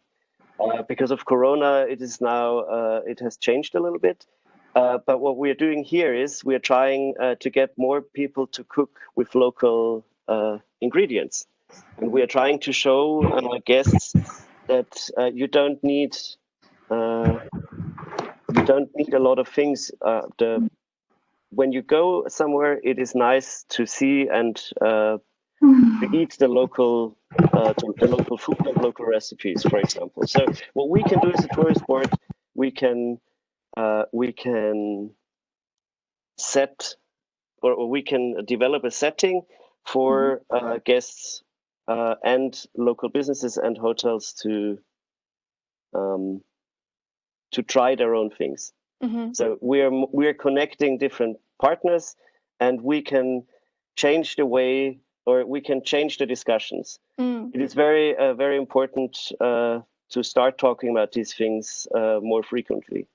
Because of Corona, it is now, it has changed a little bit. But what we're doing here is we're trying to get more people to cook with local ingredients. And we are trying to show guests that you don't need a lot of things. When you go somewhere, it is nice to see and to eat the local food and local recipes, for example. So what we can do as a tourist board, we can set, or we can develop a setting for guests and local businesses and hotels to try their own things. So we're connecting different partners, and we can change the way, or we can change the discussions. It is very very important to start talking about these things more frequently.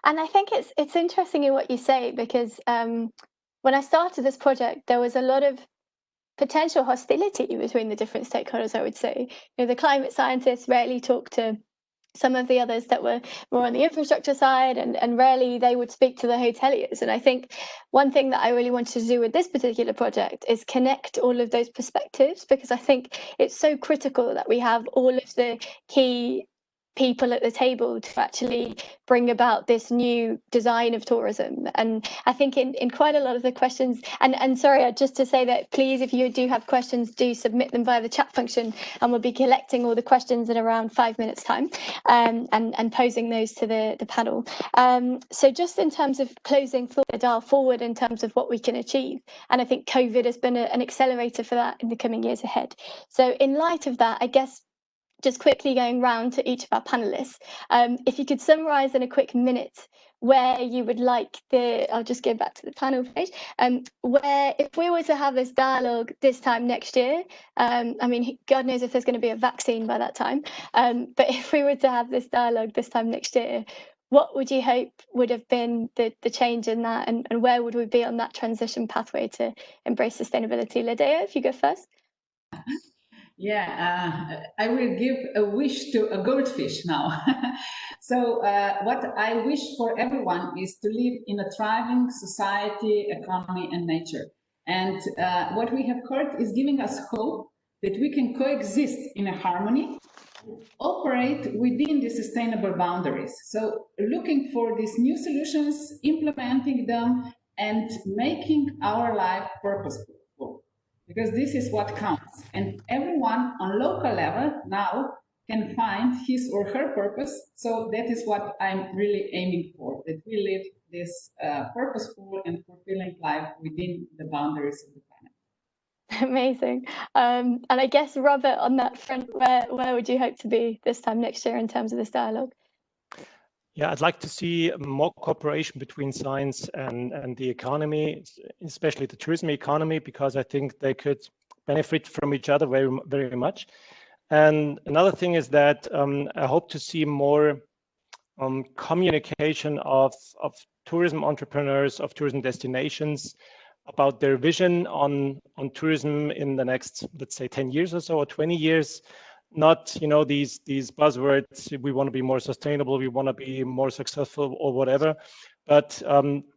And I think it's interesting in what you say, because when I started this project, there was a lot of potential hostility between the different stakeholders, I would say. The climate scientists rarely talk to some of the others that were more on the infrastructure side, and rarely they would speak to the hoteliers. And I think one thing that I really wanted to do with this particular project is connect all of those perspectives, because I think it's so critical that we have all of the key people at the table to actually bring about this new design of tourism. And I think in quite a lot of the questions, and sorry, just to say that please, if you do have questions, do submit them via the chat function, and we'll be collecting all the questions in around 5 minutes time, and posing those to the panel. So just in terms of closing the dial forward in terms of what we can achieve, and I think COVID has been an accelerator for that in the coming years ahead. So in light of that, I guess, just quickly going round to each of our panelists, if you could summarize in a quick minute where you would like I'll just go back to the panel page, where if we were to have this dialogue this time next year, I mean, God knows if there's going to be a vaccine by that time, but if we were to have this dialogue this time next year, what would you hope would have been the change in that, and where would we be on that transition pathway to embrace sustainability? Ladeja, if you go first. Yeah, I will give a wish to a goldfish now. So what I wish for everyone is to live in a thriving society, economy, and nature. And what we have heard is giving us hope that we can coexist in a harmony, operate within the sustainable boundaries. So looking for these new solutions, implementing them, and making our life purposeful. Because this is what counts. And everyone on local level now can find his or her purpose. So that is what I'm really aiming for, that we live this purposeful and fulfilling life within the boundaries of the planet. Amazing. And I guess, Robert, on that front, where would you hope to be this time next year in terms of this dialogue? Yeah, I'd like to see more cooperation between science and the economy, especially the tourism economy, because I think they could benefit from each other very, very much. And another thing is that I hope to see more communication of tourism entrepreneurs, of tourism destinations, about their vision on tourism in the next, let's say, 10 years or so, or 20 years. Not, these buzzwords, we want to be more sustainable, we want to be more successful, or whatever, but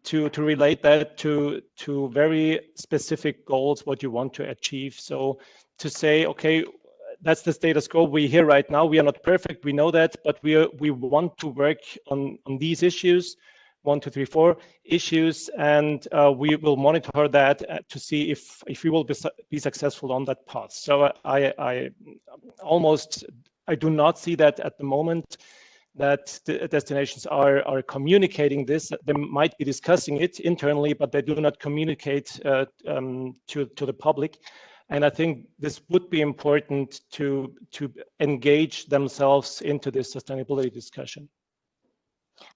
to relate that to very specific goals, what you want to achieve. So to say, okay, that's the status quo we're here right now. We are not perfect, we know that, but we want to work on these issues, 1, 2, 3, 4 issues, and we will monitor that to see if we will be successful on that path. So I do not see that at the moment, that the destinations are communicating this. They might be discussing it internally, but they do not communicate to the public. And I think this would be important to engage themselves into this sustainability discussion.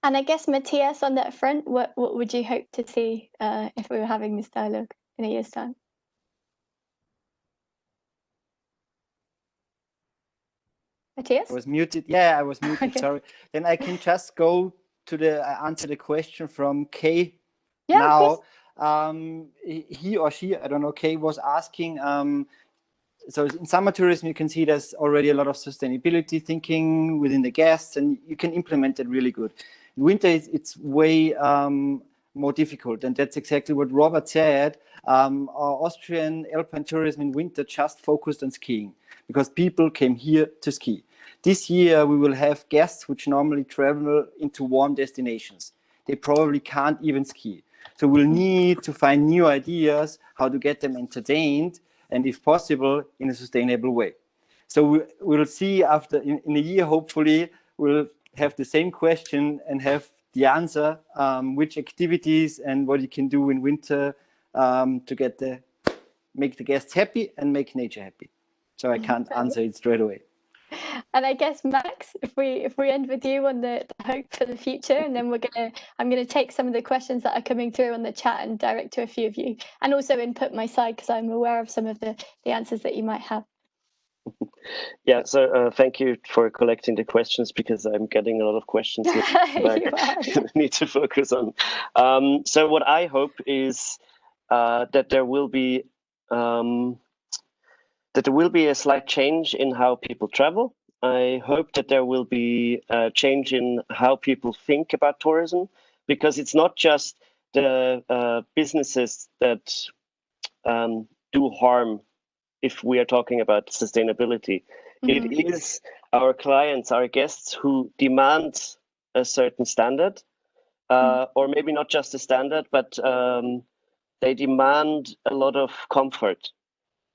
And I guess, Matthias, on that front, what would you hope to see if we were having this dialogue in a year's time? Matthias? I was muted. Yeah, I was muted. Okay. Sorry. Then I can just go to the answer the question from Kay. Yeah, now, of course. He or she, I don't know, Kay was asking. So in summer tourism, you can see there's already a lot of sustainability thinking within the guests, and you can implement it really good. In winter, it's way more difficult, and that's exactly what Robert said. Our Austrian alpine tourism in winter just focused on skiing because people came here to ski. This year, we will have guests which normally travel into warm destinations. They probably can't even ski. So we'll need to find new ideas how to get them entertained, and if possible, in a sustainable way. So we'll see after in a year, hopefully, we'll have the same question and have the answer, which activities and what you can do in winter to make the guests happy and make nature happy. So I can't answer it straight away. And I guess, Max, if we end with you on the hope for the future, and then I'm gonna take some of the questions that are coming through on the chat and direct to a few of you, and also input my side because I'm aware of some of the answers that you might have. Yeah, so thank you for collecting the questions because I'm getting a lot of questions here I need to focus on. So what I hope is that there will be a slight change in how people travel. I hope that there will be a change in how people think about tourism, because it's not just the businesses that do harm if we are talking about sustainability. Mm-hmm. It is our clients, our guests who demand a certain standard, or maybe not just a standard, but they demand a lot of comfort.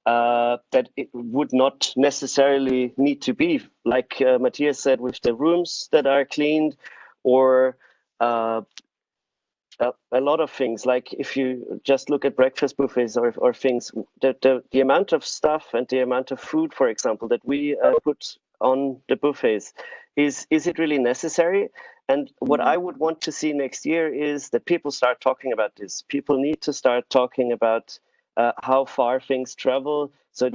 That it would not necessarily need to be, like Matthias said, with the rooms that are cleaned, or a lot of things. Like if you just look at breakfast buffets or things, the amount of stuff and the amount of food, for example, that we put on the buffets, is it really necessary? And what I would want to see next year is that people start talking about this. People need to start talking about how far things travel, so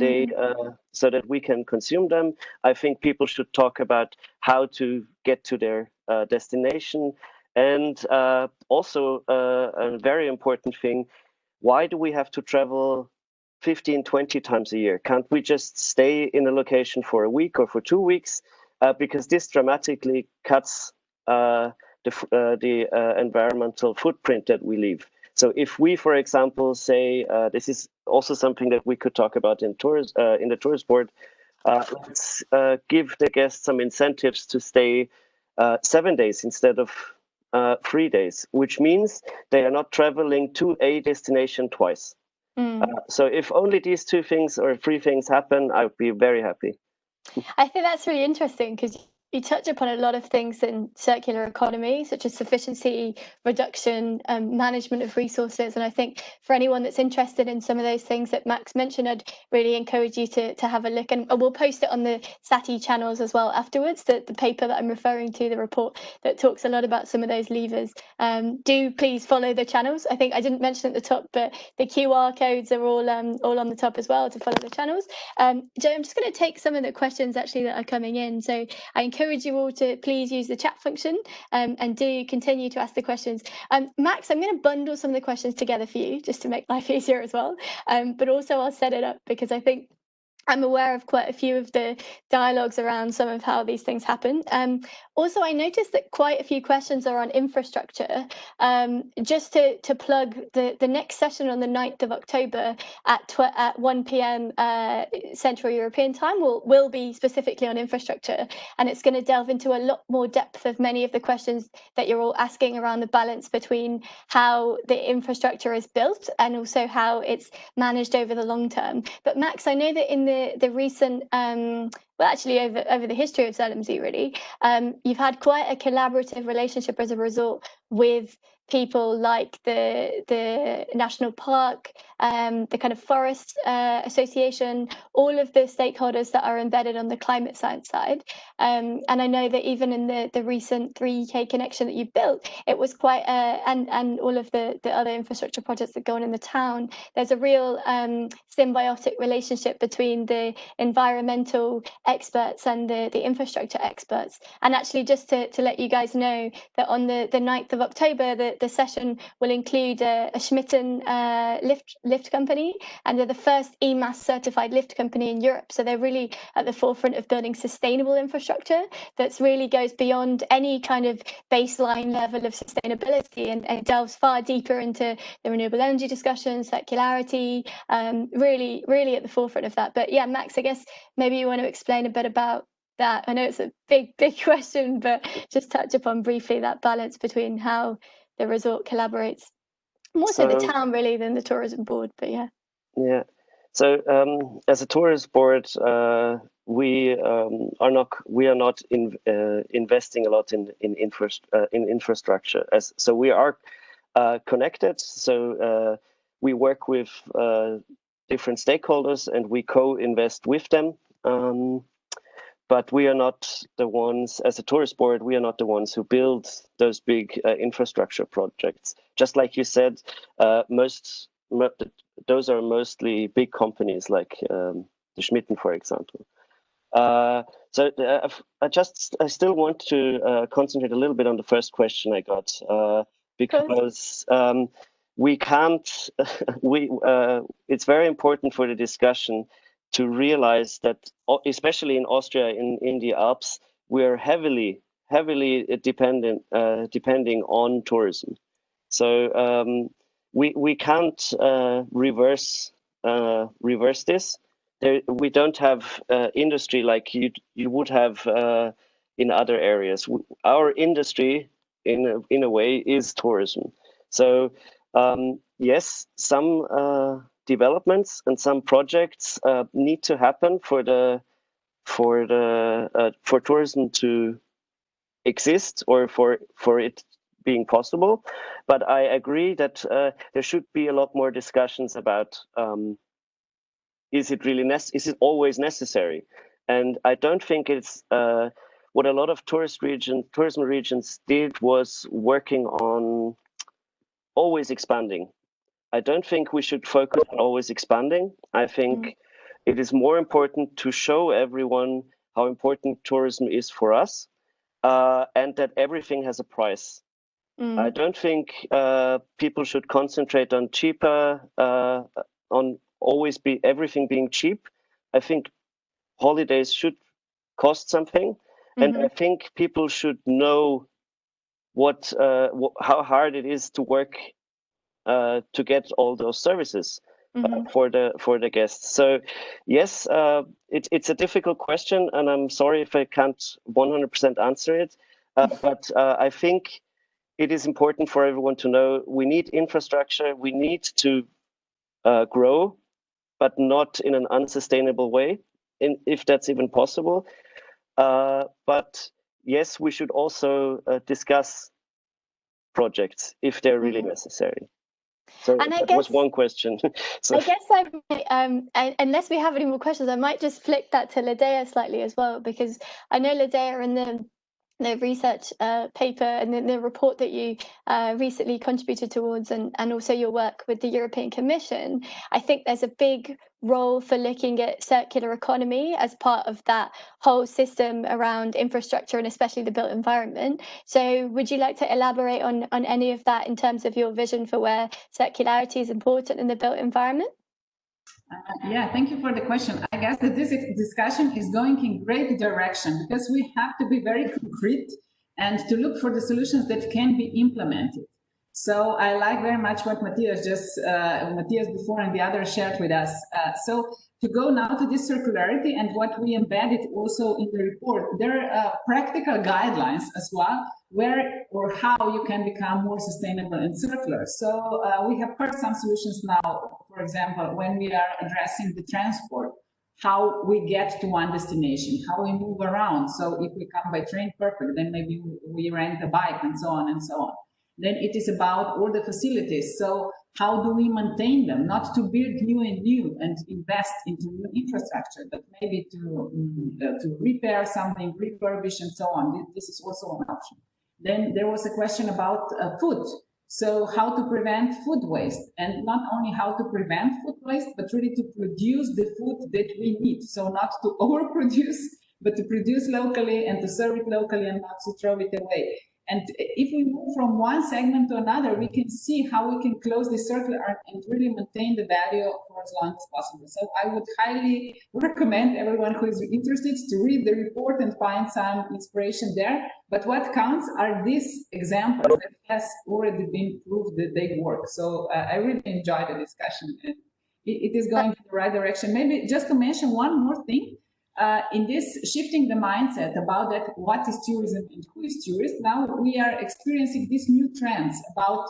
so that we can consume them. I think people should talk about how to get to their destination, and also a very important thing: why do we have to travel 15, 20 times a year? Can't we just stay in a location for a week or for 2 weeks? Because this dramatically cuts the environmental footprint that we leave. So if we, for example, say, this is also something that we could talk about in the tourist board, let's give the guests some incentives to stay 7 days instead of 3 days, which means they are not traveling to a destination twice. So if only these 2 things or 3 things happen, I would be very happy. I think that's really interesting because you touch upon a lot of things in circular economy, such as sufficiency, reduction, management of resources. And I think for anyone that's interested in some of those things that Max mentioned, I'd really encourage you to have a look. And we'll post it on the SATI channels as well afterwards, the paper that I'm referring to, the report that talks a lot about some of those levers. Do please follow the channels. I think I didn't mention at the top, but the QR codes are all on the top as well to follow the channels. Joe, I'm just going to take some of the questions actually that are coming in. So I encourage you all to please use the chat function and do continue to ask the questions. Max, I'm going to bundle some of the questions together for you just to make life easier as well. But also I'll set it up because I think I'm aware of quite a few of the dialogues around some of how these things happen. Also, I noticed that quite a few questions are on infrastructure. Just to plug the next session on the 9th of October at 1 p.m. Central European time will be specifically on infrastructure. And it's going to delve into a lot more depth of many of the questions that you're all asking around the balance between how the infrastructure is built and also how it's managed over the long term. But Max, I know that in the recent actually over the history of ZLMZ really, you've had quite a collaborative relationship as a result with people like the national park, the kind of forest association, all of the stakeholders that are embedded on the climate science side. And I know that even in the recent 3K connection that you built, it was quite and all of the other infrastructure projects that go on in the town, there's a real symbiotic relationship between the environmental experts and the infrastructure experts. And actually, just to let you guys know that on the 9th of October, the session will include a Schmitten lift company, and they're the first EMAS certified lift company in Europe. So they're really at the forefront of building sustainable infrastructure that really goes beyond any kind of baseline level of sustainability and delves far deeper into the renewable energy discussion, circularity, really at the forefront of that. But yeah, Max, I guess maybe you want to explain a bit about that. I know it's a big question, but just touch upon briefly that balance between how the resort collaborates. More so the town really than the tourism board, but yeah. Yeah. So as a tourist board, we are not investing a lot in infrastructure. So we are connected. So we work with different stakeholders and we co-invest with them. But we are not the ones, as a tourist board, we are not the ones who build those big infrastructure projects. Just like you said, those are mostly big companies like the Schmitten, for example. So I still want to concentrate a little bit on the first question I got, because we can't, it's very important for the discussion to realize that, especially in Austria, in the Alps, we are heavily depending on tourism. So we can't reverse this. We don't have industry like you would have in other areas. Our industry, in a way, is tourism. So yes, some developments and some projects need to happen for tourism to exist or for it being possible. But I agree that there should be a lot more discussions about is it always necessary? And I don't think it's what a lot of tourism regions did was working on always expanding. I don't think we should focus on always expanding. I think it is more important to show everyone how important tourism is for us, and that everything has a price. I don't think people should concentrate on cheaper, on always everything being cheap. I think holidays should cost something, and I think people should know how hard it is to work to get all those services for the guests. So yes, it's a difficult question, and I'm sorry if I can't 100% answer it. But I think it is important for everyone to know we need infrastructure. We need to grow, but not in an unsustainable way, if that's even possible. But yes, we should also discuss projects if they're really necessary. So that was one question. So I guess unless we have any more questions, I might just flick that to Ladeja slightly as well, because I know Ladeja in the research paper and the report that you recently contributed towards, and also your work with the European Commission, I think there's a big role for looking at circular economy as part of that whole system around infrastructure and especially the built environment. So would you like to elaborate on any of that in terms of your vision for where circularity is important in the built environment? Yeah, thank you for the question. I guess that this discussion is going in great direction because we have to be very concrete and to look for the solutions that can be implemented. So I like very much what Matthias before and the others shared with us. So to go now to this circularity and what we embedded also in the report, there are practical guidelines as well, where or how you can become more sustainable and circular. So we have heard some solutions now, for example, when we are addressing the transport, how we get to one destination, how we move around. So if we come by train, perfect, then maybe we rent a bike and so on and so on. Then it is about all the facilities. So how do we maintain them? Not to build new and invest into new infrastructure, but maybe to repair something, refurbish, and so on. This is also an option. Then there was a question about food. So how to prevent food waste, and not only how to prevent food waste, but really to produce the food that we need. So not to overproduce, but to produce locally and to serve it locally and not to throw it away. And if we move from one segment to another, we can see how we can close the circle and really maintain the value for as long as possible. So I would highly recommend everyone who is interested to read the report and find some inspiration there. But what counts are these examples that has already been proved that they work. So I really enjoyed the discussion. It is going in the right direction. Maybe just to mention one more thing. In this shifting the mindset about that, what is tourism and who is tourist, now we are experiencing these new trends about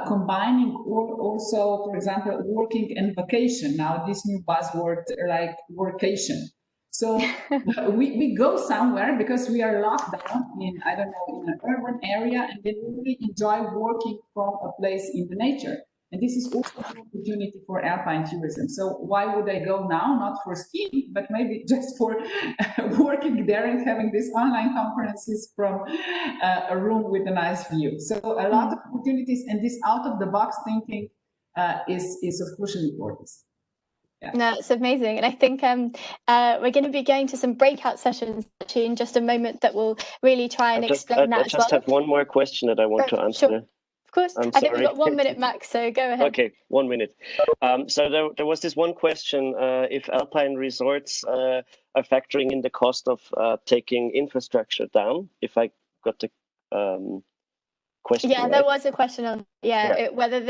combining also, for example, working and vacation. Now this new buzzword like workation. So we go somewhere because we are locked down in, I don't know, in an urban area, and then we really enjoy working from a place in the nature. And this is also an opportunity for alpine tourism. So why would I go now? Not for skiing, but maybe just for working there and having these online conferences from a room with a nice view. So a lot of opportunities, and this out-of-the-box thinking is of crucial importance. Yeah. No, it's amazing. And I think we're going to be going to some breakout sessions actually in just a moment that will really try and explain that as well. I just have one more question that I want to answer. Sure. Of course. I think we've got 1 minute max, so go ahead. Okay, 1 minute. So there was this one question, if alpine resorts are factoring in the cost of taking infrastructure down, if I got the question Yeah, right. there was a question on whether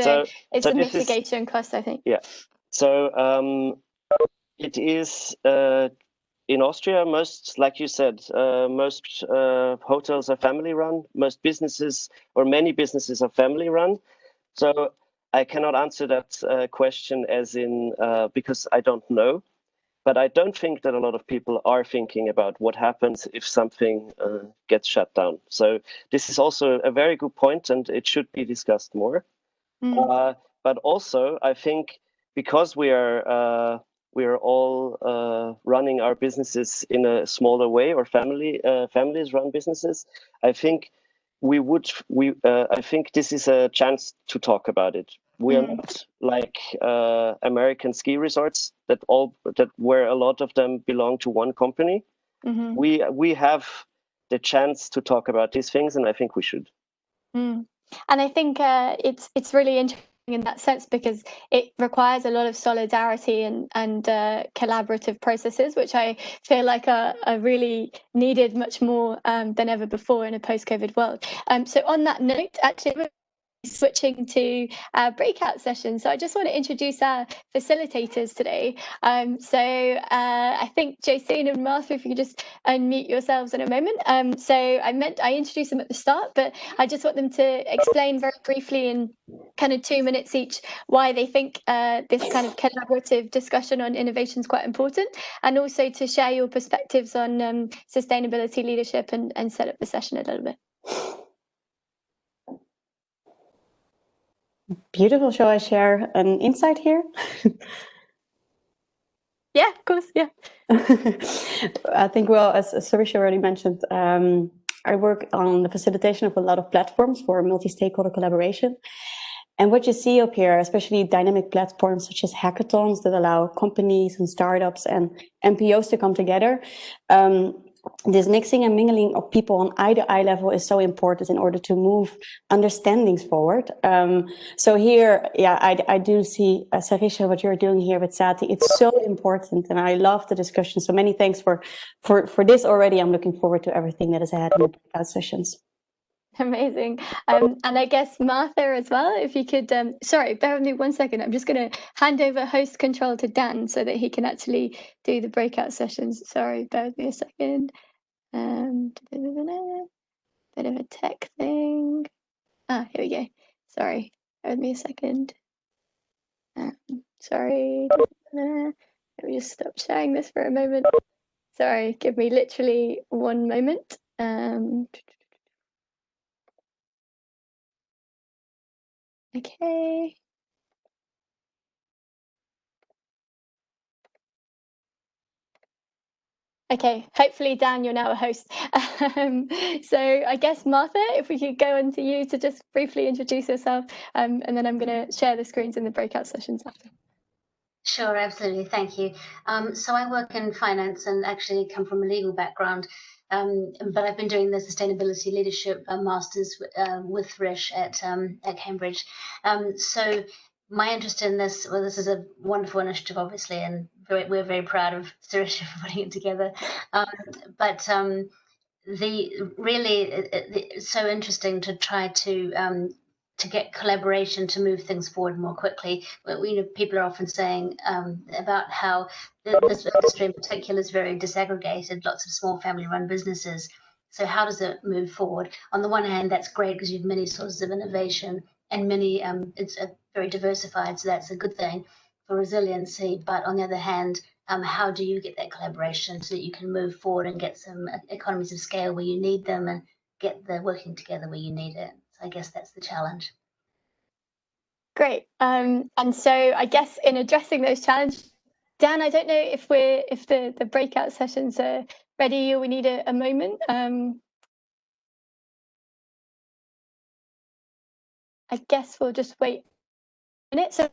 it's a mitigation cost, I think. Yeah. So it is in Austria, most, like you said, most hotels are family run, most businesses or many businesses are family run. So I cannot answer that question as in, because I don't know, but I don't think that a lot of people are thinking about what happens if something gets shut down. So this is also a very good point, and it should be discussed more. But also, I think because we are all running our businesses in a smaller way, or families run businesses, I think I think this is a chance to talk about it. We are not like American ski resorts where a lot of them belong to one company. We have the chance to talk about these things, and I think we should. And I think it's really interesting in that sense because it requires a lot of solidarity and collaborative processes, which I feel like are really needed much more than ever before in a post-COVID world. So on that note, actually, we're switching to breakout sessions. So I just want to introduce our facilitators today. So I think Josine and Martha, if you could just unmute yourselves in a moment. So I introduced them at the start, but I just want them to explain very briefly in kind of 2 minutes each why they think this kind of collaborative discussion on innovation is quite important, and also to share your perspectives on sustainability leadership and set up the session a little bit. Beautiful. Shall I share an insight here? Yeah, of course. Yeah. I think, well, as Sarisher already mentioned, I work on the facilitation of a lot of platforms for multi-stakeholder collaboration. And what you see up here, especially dynamic platforms such as hackathons that allow companies and startups and NPOs to come together. This mixing and mingling of people on eye-to-eye level is so important in order to move understandings forward. So here, yeah, I do see, Sarisher, what you're doing here with SATI. It's so important, and I love the discussion. So many thanks for this already. I'm looking forward to everything that is ahead in the breakout sessions. Amazing. And I guess Martha as well, if you could, sorry, bear with me 1 second. I'm just going to hand over host control to Dan so that he can actually do the breakout sessions. Sorry, bear with me a second. Bit of a tech thing. Here we go. Sorry, bear with me a second. Sorry. Let me just stop sharing this for a moment. Sorry, give me literally 1 moment. Okay. Okay, hopefully, Dan, you're now a host. So I guess, Martha, if we could go on to you to just briefly introduce yourself, and then I'm going to share the screens in the breakout sessions after. Sure, absolutely. Thank you. So I work in finance and actually come from a legal background, but I've been doing the sustainability leadership master's with Rish at Cambridge. So my interest in this, well, this is a wonderful initiative, obviously, and we're very proud of Sarisher for putting it together. But it's so interesting to try to get collaboration to move things forward more quickly. People are often saying about how this industry in particular is very disaggregated, lots of small family-run businesses. So how does it move forward? On the one hand, that's great because you have many sources of innovation and many, it's very diversified, so that's a good thing for resiliency. But on the other hand, how do you get that collaboration so that you can move forward and get some economies of scale where you need them and get the working together where you need it? So I guess that's the challenge. Great. And so I guess in addressing those challenges, Dan, I don't know if the breakout sessions are ready or we need a moment. I guess we'll just wait a minute. So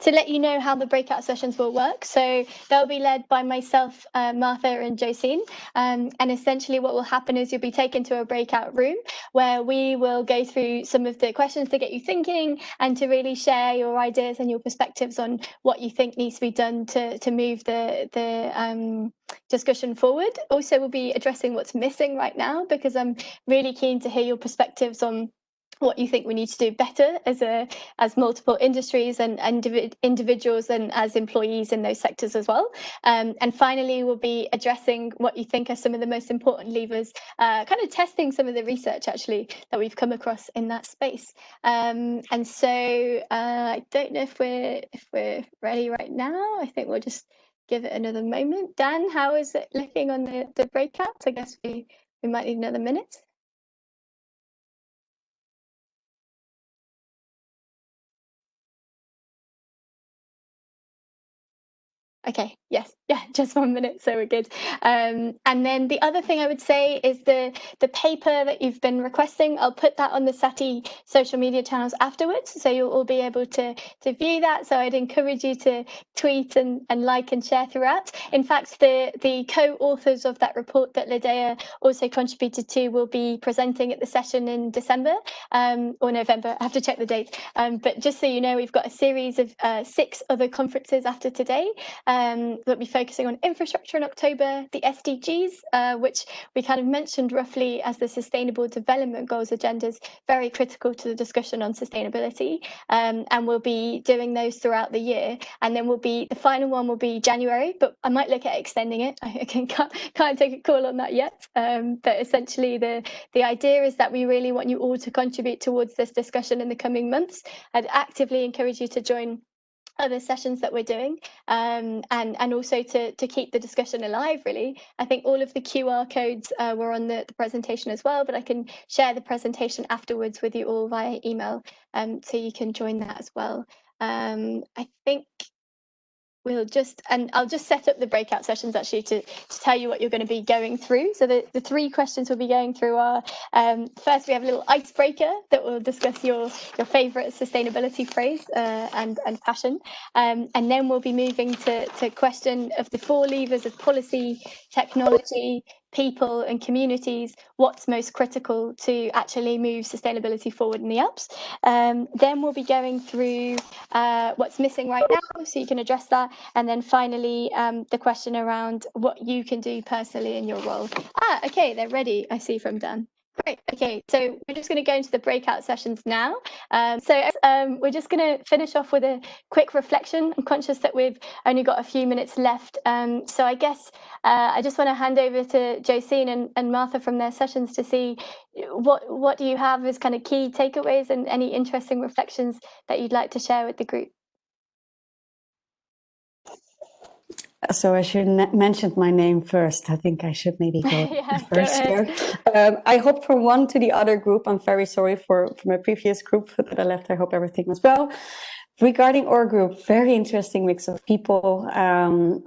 to let you know how the breakout sessions will work. So they'll be led by myself, Martha and Josine. And essentially what will happen is you'll be taken to a breakout room where we will go through some of the questions to get you thinking and to really share your ideas and your perspectives on what you think needs to be done to move the discussion forward. Also, we'll be addressing what's missing right now, because I'm really keen to hear your perspectives on what you think we need to do better as multiple industries and individuals and as employees in those sectors as well. And finally, we'll be addressing what you think are some of the most important levers, kind of testing some of the research actually that we've come across in that space. And so I don't know if we're ready right now. I think we'll just give it another moment. Dan, how is it looking on the breakouts? I guess we might need another minute. Okay, yes, yeah, just 1 minute, so we're good. And then the other thing I would say is the paper that you've been requesting, I'll put that on the SATI social media channels afterwards, so you'll all be able to view that. So I'd encourage you to tweet and like and share throughout. In fact, the co-authors of that report that Ladeja also contributed to will be presenting at the session in December or November. I have to check the date. But just so you know, we've got a series of 6 other conferences after today. We'll be focusing on infrastructure in October, the SDGs, which we kind of mentioned roughly as the Sustainable Development Goals agendas, very critical to the discussion on sustainability. And we'll be doing those throughout the year. And then the final one will be January, but I might look at extending it. I can't take a call on that yet. But essentially the idea is that we really want you all to contribute towards this discussion in the coming months. I'd actively encourage you to join other sessions that we're doing, and also to keep the discussion alive, really. I think all of the QR codes were on the presentation as well, but I can share the presentation afterwards with you all via email, so you can join that as well. I think I'll just set up the breakout sessions actually to tell you what you're going to be going through. So the 3 questions we'll be going through are, first we have a little icebreaker that will discuss your favorite sustainability phrase and passion. And then we'll be moving to question of the 4 levers of policy, technology, people and communities, what's most critical to actually move sustainability forward in the Alps. Then we'll be going through what's missing right now, so you can address that. And then finally, the question around what you can do personally in your role. Okay, they're ready, I see from Dan. Great. Okay, so we're just going to go into the breakout sessions now. We're just going to finish off with a quick reflection. I'm conscious that we've only got a few minutes left. So I guess I just want to hand over to Josine and Martha from their sessions to see what do you have as kind of key takeaways and any interesting reflections that you'd like to share with the group. So I should mention my name first. I think I should maybe go Yeah, first go here. I hopped from one to the other group. I'm very sorry for my previous group that I left. I hope everything was well. Regarding our group, very interesting mix of people.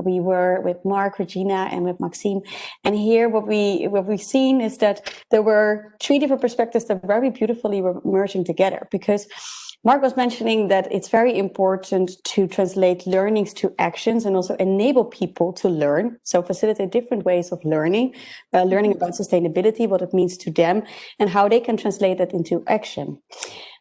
We were with Mark, Regina, and with Maxime. And here what we've seen is that there were 3 different perspectives that very beautifully were merging together, because Mark was mentioning that it's very important to translate learnings to actions and also enable people to learn. So facilitate different ways of learning about sustainability, what it means to them, and how they can translate that into action.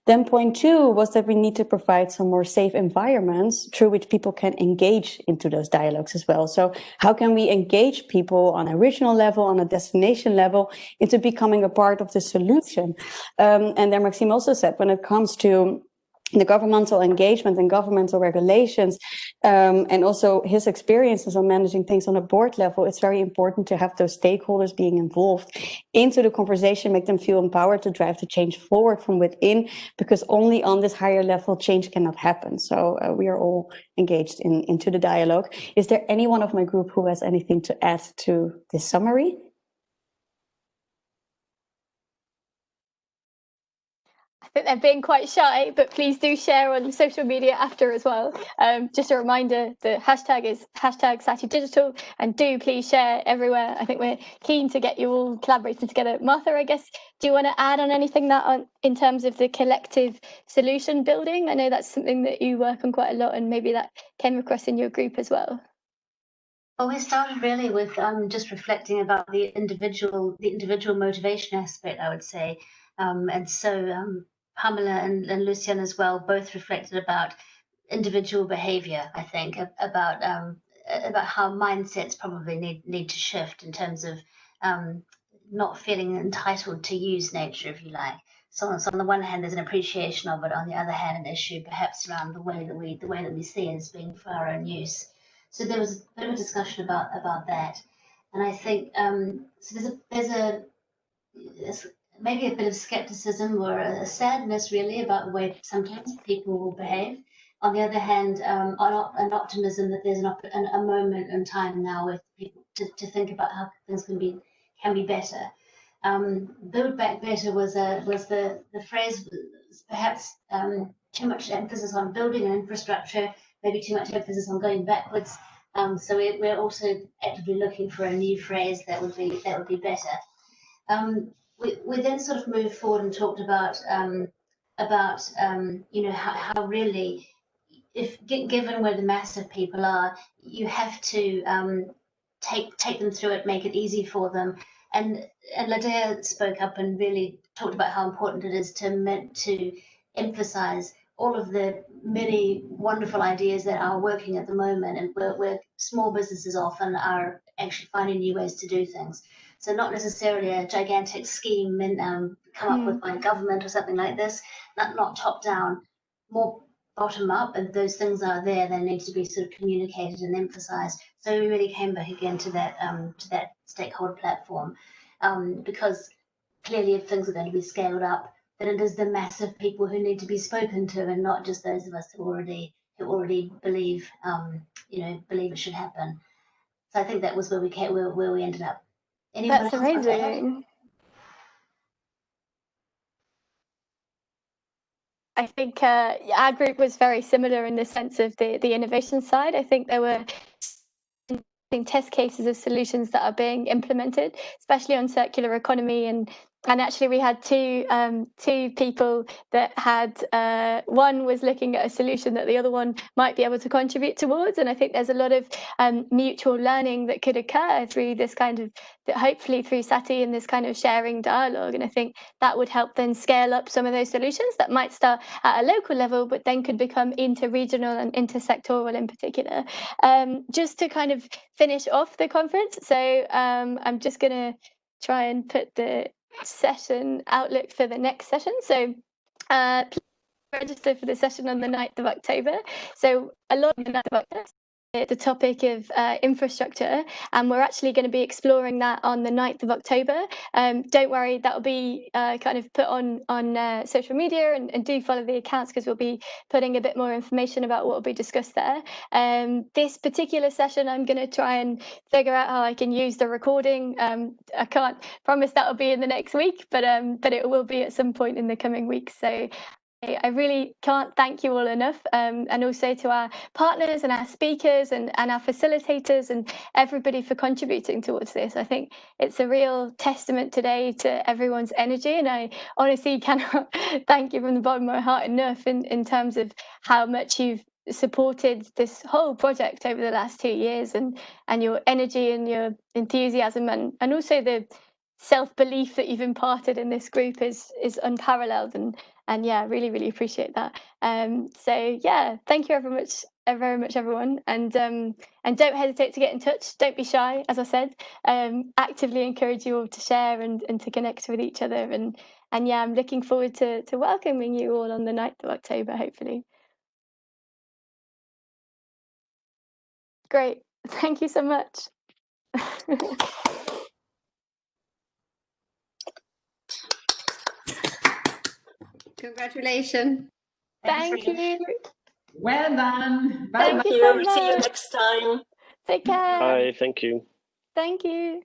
Then point 2 was that we need to provide some more safe environments through which people can engage into those dialogues as well. So how can we engage people on a regional level, on a destination level, into becoming a part of the solution? And then Maxime also said, when it comes to the governmental engagement and governmental regulations, and also his experiences on managing things on a board level, it's very important to have those stakeholders being involved into the conversation, make them feel empowered to drive the change forward from within, because only on this higher level change cannot happen. So we are all engaged into the dialogue. Is there anyone of my group who has anything to add to this summary? I think they're being quite shy, but please do share on social media after as well. Just a reminder, the hashtag is #SATI Digital, and do please share everywhere. I think we're keen to get you all collaborating together. Martha, I guess, do you want to add on anything in terms of the collective solution building? I know that's something that you work on quite a lot, and maybe that came across in your group as well. Well, we started really with just reflecting about the individual motivation aspect, I would say, and so Pamela and Lucian as well both reflected about individual behavior. I think about how mindsets probably need to shift in terms of not feeling entitled to use nature, if you like. So on the one hand, there's an appreciation of it. On the other hand, an issue perhaps around the way that we see it as being for our own use. So there was a bit of a discussion about that, and I think so. There's maybe a bit of skepticism or a sadness really about the way sometimes people will behave. On the other hand, an optimism that there's a moment in time now with people to think about how things can be better. Build back better was the phrase. Perhaps too much emphasis on building an infrastructure, maybe too much emphasis on going backwards. So we're also actively looking for a new phrase that would be better. We then sort of moved forward and talked about how really, if given where the mass of people are, you have to take them through it, make it easy for them. And Ladeja spoke up and really talked about how important it is to emphasize all of the many wonderful ideas that are working at the moment, and where small businesses often are actually finding new ways to do things. So not necessarily a gigantic scheme come up with by government or something like this, not top down, more bottom up, and those things are there. They need to be sort of communicated and emphasized. So we really came back again to that stakeholder platform, because clearly if things are going to be scaled up, then it is the mass of people who need to be spoken to, and not just those of us who already believe believe it should happen. So I think that was where we ended up. Anyone That's else? amazing. I think our group was very similar in the sense of the innovation side. I think there were test cases of solutions that are being implemented, especially on circular economy, and actually we had two people that had one was looking at a solution that the other one might be able to contribute towards, and I think there's a lot of mutual learning that could occur through this kind of, hopefully through SATI and this kind of sharing dialogue, and I think that would help then scale up some of those solutions that might start at a local level but then could become inter-regional and intersectoral in particular. Just to kind of finish off the conference, so I'm just going to try and put the session outlook for the next session. So please register for the session on the 9th of October. So a lot of the 9th of October, the topic of infrastructure, and we're actually going to be exploring that on the 9th of October. Don't worry, that will be kind of put on social media, and do follow the accounts, because we'll be putting a bit more information about what will be discussed there. This particular session, I'm going to try and figure out how I can use the recording. I can't promise that will be in the next week, but it will be at some point in the coming weeks. So I really can't thank you all enough, and also to our partners and our speakers and our facilitators and everybody for contributing towards this. I think it's a real testament today to everyone's energy, and I honestly cannot thank you from the bottom of my heart enough in terms of how much you've supported this whole project over the last 2 years, and your energy and your enthusiasm, and also the self-belief that you've imparted in this group is unparalleled, and yeah, really appreciate that. So yeah, thank you very much everyone, and don't hesitate to get in touch. Don't be shy, as I said. Actively encourage you all to share and to connect with each other, and yeah, I'm looking forward to welcoming you all on the 9th of October, hopefully. Great, thank you so much. Congratulations. Thank you. Well done. Bye. Thank you so much. See you next time. Take care. Bye. Thank you. Thank you.